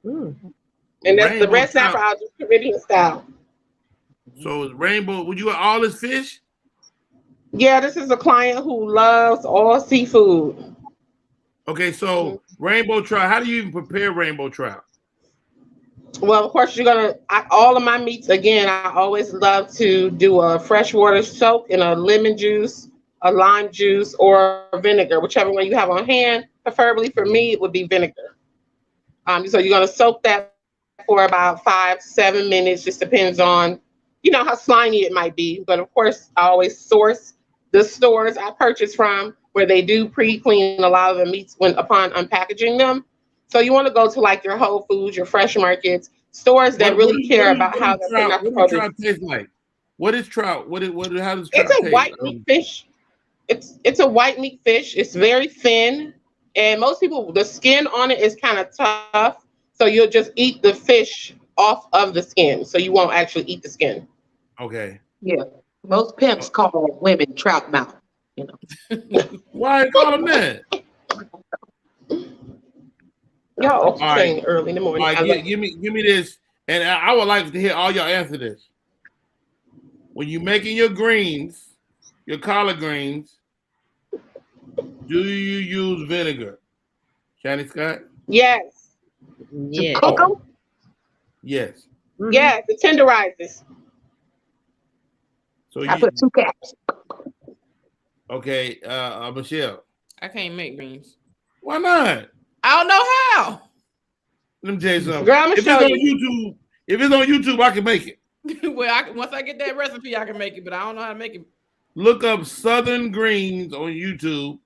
And that's rainbow the red snapper. I'll do Caribbean style. So it's rainbow. Would you want all this fish? Yeah, this is a client who loves all seafood. Okay, so rainbow trout. How do you even prepare rainbow trout? Well, of course, all of my meats, again, I always love to do a freshwater soak in a lemon juice, a lime juice, or vinegar, whichever one you have on hand. Preferably for me, it would be vinegar. So you're going to soak that for about 5-7 minutes. Just depends on, how slimy it might be. But of course, I always source the stores I purchase from where they do pre-clean a lot of the meats upon unpackaging them. So you want to go to like your Whole Foods, your Fresh Markets, stores that really care about how they're putting out the produce. What does trout taste like? What is trout? How does trout taste? It's a white meat fish. It's a white meat fish. It's very thin. And most people, the skin on it is kind of tough. So you'll just eat the fish off of the skin. So you won't actually eat the skin. Okay. Yeah. Most pimps call women trout mouth. Why call them that? Y'all saying early in the morning. All right, give me this. And I would like to hear all y'all answer this. When you're making your greens, your collard greens, do you use vinegar? Shani Scott? Yes. Yeah. To cook them? Yes. Mm-hmm. Yes, it tenderizes. So I put 2 caps. Okay, Michelle. I can't make greens. Why not? I don't know how. Let me tell you something. Girl, if it's on YouTube, I can make it. Well, once I get that recipe, I can make it, but I don't know how to make it. Look up Southern greens on YouTube.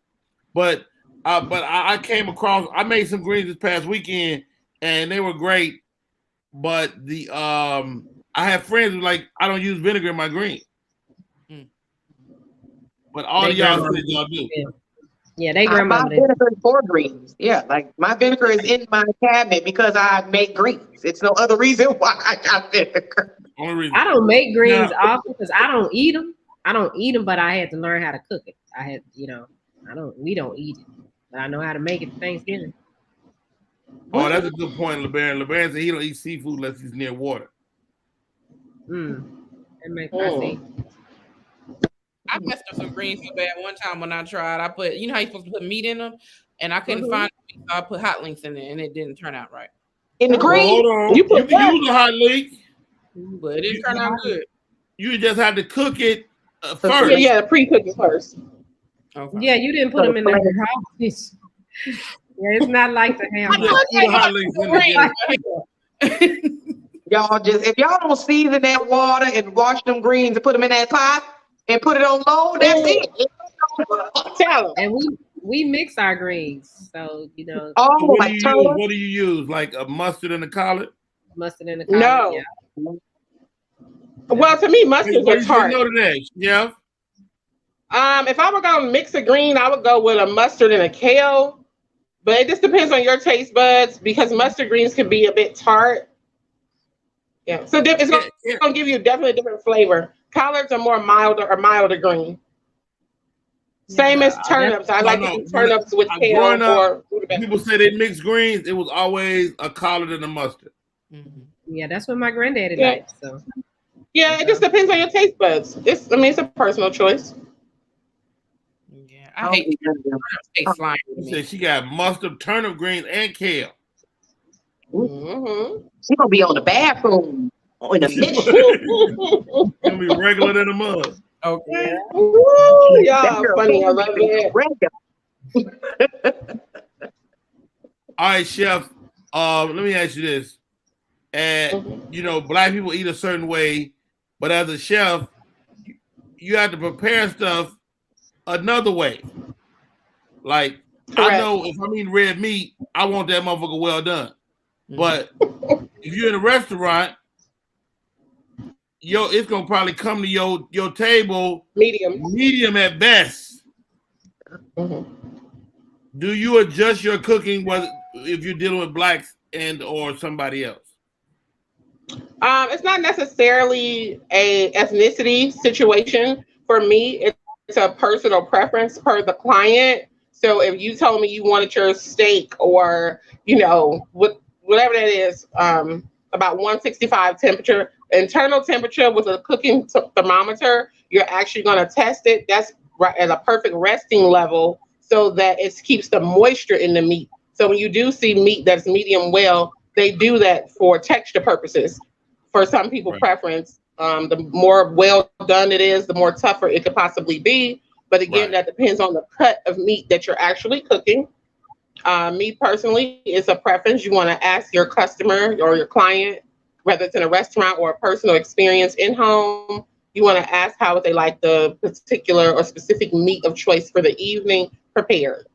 But I came across. I made some greens this past weekend, and they were great. But I have friends who like I don't use vinegar in my greens. But all of y'all said y'all do. Yeah, they grandma. My vinegar is for greens. Yeah, like my vinegar is in my cabinet because I make greens. It's no other reason why I got vinegar. Only reason. I don't make greens often because I don't eat them. But I had to learn how to cook it. We don't eat it, but I know how to make it for Thanksgiving. Oh, that's a good point, LeBaron. LeBaron said he don't eat seafood unless he's near water. That makes sense. I messed up some greens so bad one time when I tried. I put, how you're supposed to put meat in them, and I couldn't find it. So I put hot links in there, and it didn't turn out right. In the greens? Hold on. You can use a hot link. But it didn't turn out good. You just have to cook it first. Yeah, pre-cook it first. Okay. Yeah, you didn't put them in the house. Yeah, it's not like the ham. Y'all just, if y'all don't season that water and wash them greens and put them in that pot and put it on low, that's it. Tell them. And we mix our greens, so you know. Oh, so what do you use? Like a mustard and a collard? Mustard and a collard. No. Yeah. Well, to me, mustards are tart. Yeah. If I were gonna mix a green, I would go with a mustard and a kale. But it just depends on your taste buds because mustard greens can be a bit tart. Yeah, so it's gonna give you definitely a different flavor. Collards are more milder green. Same as turnips. I like to eat turnips with kale or people say they mix greens. It was always a collard and a mustard. Yeah, that's what my granddaddy liked. So yeah, it just depends on your taste buds. It's a personal choice. Yeah, I hate turnips slimy. She said she got mustard, turnip greens, and kale. Mm-hmm. She's gonna be on the bathroom in a mission. Gonna be regular than a mug. Okay. Ooh, y'all funny. I love it. All right, Chef. Let me ask you this. And you know, black people eat a certain way, but as a chef, you have to prepare stuff another way. Like I know if I'm eating red meat, I want that motherfucker well done. But if you're in a restaurant, it's gonna probably come to your table medium at best. Do you adjust your cooking if you're dealing with blacks and or somebody else? It's not necessarily a ethnicity situation. For me, it's a personal preference per the client. So if you told me you wanted your steak or, you know, whatever that is, about 165 temperature, internal temperature with a cooking thermometer, you're actually going to test it. That's right at a perfect resting level so that it keeps the moisture in the meat. So when you do see meat that's medium well, they do that for texture purposes. For some people, preference, the more well done it is, the more tougher it could possibly be. But again, that depends on the cut of meat that you're actually cooking. Me personally, it's a preference. You want to ask your customer or your client, whether it's in a restaurant or a personal experience in home, you want to ask how would they like the particular or specific meat of choice for the evening prepared.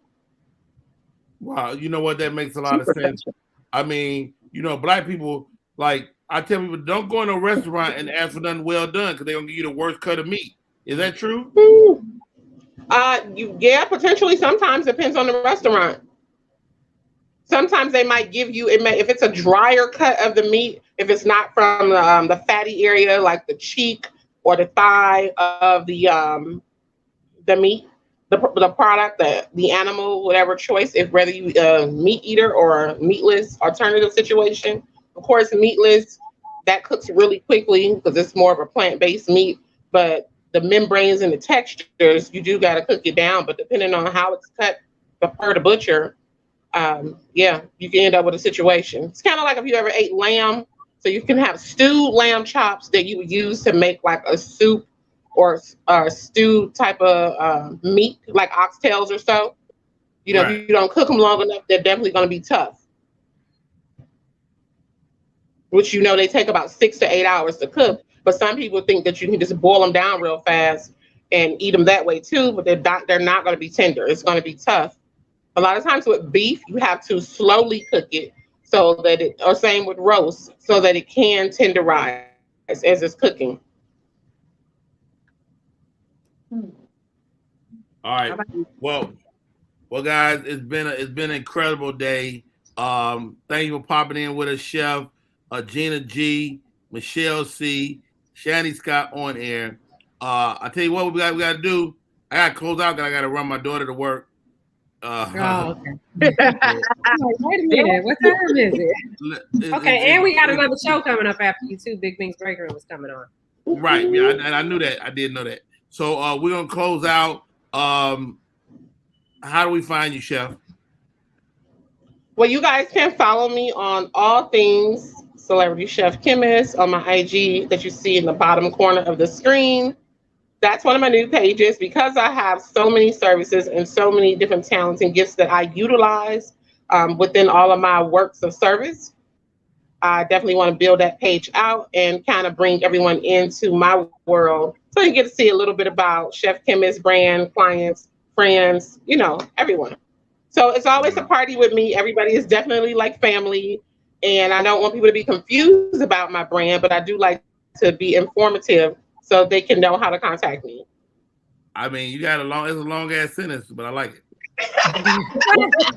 Wow, you know what? That makes a lot of sense. I mean, you know, black people, like, I tell people, don't go in a restaurant and ask for nothing well done because they're going to give you the worst cut of meat. Is that true? Yeah, potentially. Sometimes depends on the restaurant. Sometimes they might give you, if it's a drier cut of the meat, if it's not from the fatty area, like the cheek or the thigh of the meat, the product, the animal, whatever choice, if whether you meat eater or a meatless alternative situation. Of course, meatless, that cooks really quickly because it's more of a plant-based meat, but the membranes and the textures, you do got to cook it down. But depending on how it's cut per the butcher, you can end up with a situation. It's kind of like if you ever ate lamb. So you can have stewed lamb chops that you would use to make like a soup or a stew type of meat, like oxtails or so. You know, if you don't cook them long enough, they're definitely going to be tough. Which, you know, they take about 6 to 8 hours to cook. But some people think that you can just boil them down real fast and eat them that way too, but they're not going to be tender. It's going to be tough. A lot of times with beef, you have to slowly cook it so that or same with roast, so that it can tenderize as it's cooking. All right. Well, guys, it's been an incredible day. Thank you for popping in with us, Chef Gina G, Michelle C, Shani Scott on air. I tell you what we got to do. I got to close out because I got to run my daughter to work. Okay. Wait a minute. What time is it? Okay, and we got another show coming up after you too. Big Bing's Break Room is coming on. Right. Yeah, and I knew that. I did know that. So we're gonna close out. How do we find you, Chef? Well, you guys can follow me on all things Celebrity Chef Chemist on my IG that you see in the bottom corner of the screen. That's one of my new pages because I have so many services and so many different talents and gifts that I utilize within all of my works of service. I definitely want to build that page out and kind of bring everyone into my world so you get to see a little bit about Chef Chemist brand, clients, friends, you know, everyone. So it's always a party with me. Everybody is definitely like family. And I don't want people to be confused about my brand, but I do like to be informative so they can know how to contact me. I mean, it's a long ass sentence, but I like it.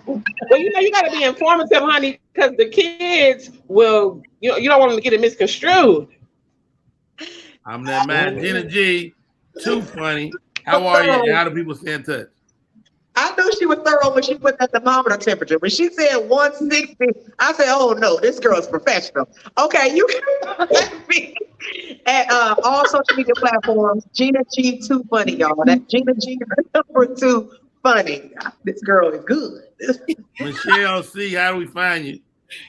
Well, you know, you got to be informative, honey, because the kids will, you don't want them to get it misconstrued. I'm that man, Gina G. Too funny. How are you? And how do people stay in touch? I knew she was thorough when she put that thermometer temperature. When she said 160, I said, oh no, this girl's professional. Okay, you can find me at all social media platforms. Gina G Too Funny, y'all. That's Gina G number 2 funny. This girl is good. Michelle C, how do we find you?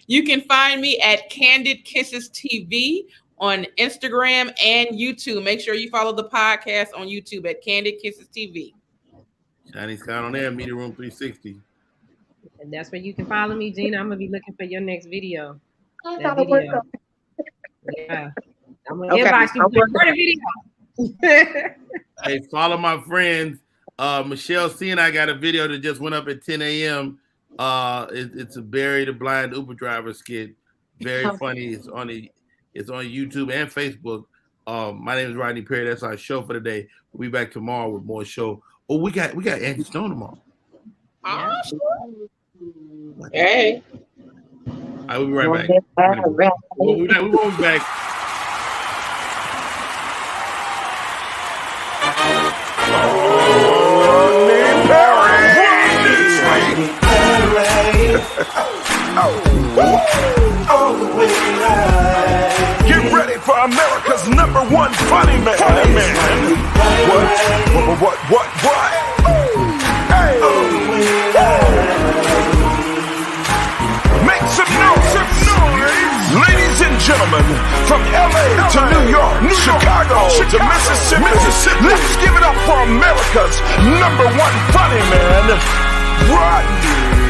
You can find me at Candid Kisses TV on Instagram and YouTube. Make sure you follow the podcast on YouTube at Candid Kisses TV. Shiny Scott on there, Media Room 360. And that's where you can follow me, Gina. I'm gonna be looking for your next video. That video. Yeah. I'm gonna inbox you for the video. Hey, follow my friends. Michelle C and I got a video that just went up at 10 a.m. It's a Barry the Blind Uber driver skit. Very funny. It's on YouTube and Facebook. My name is Rodney Perry. That's our show for today. We'll be back tomorrow with more show. Oh, we got Angie Stone tomorrow. Hey. I will be right back. We'll be back. Get ready for America's #1 funny man. What? Hey. Make some noise. Ladies and gentlemen, from LA to New York, Chicago to Mississippi, let's give it up for America's #1 funny man, Rodney.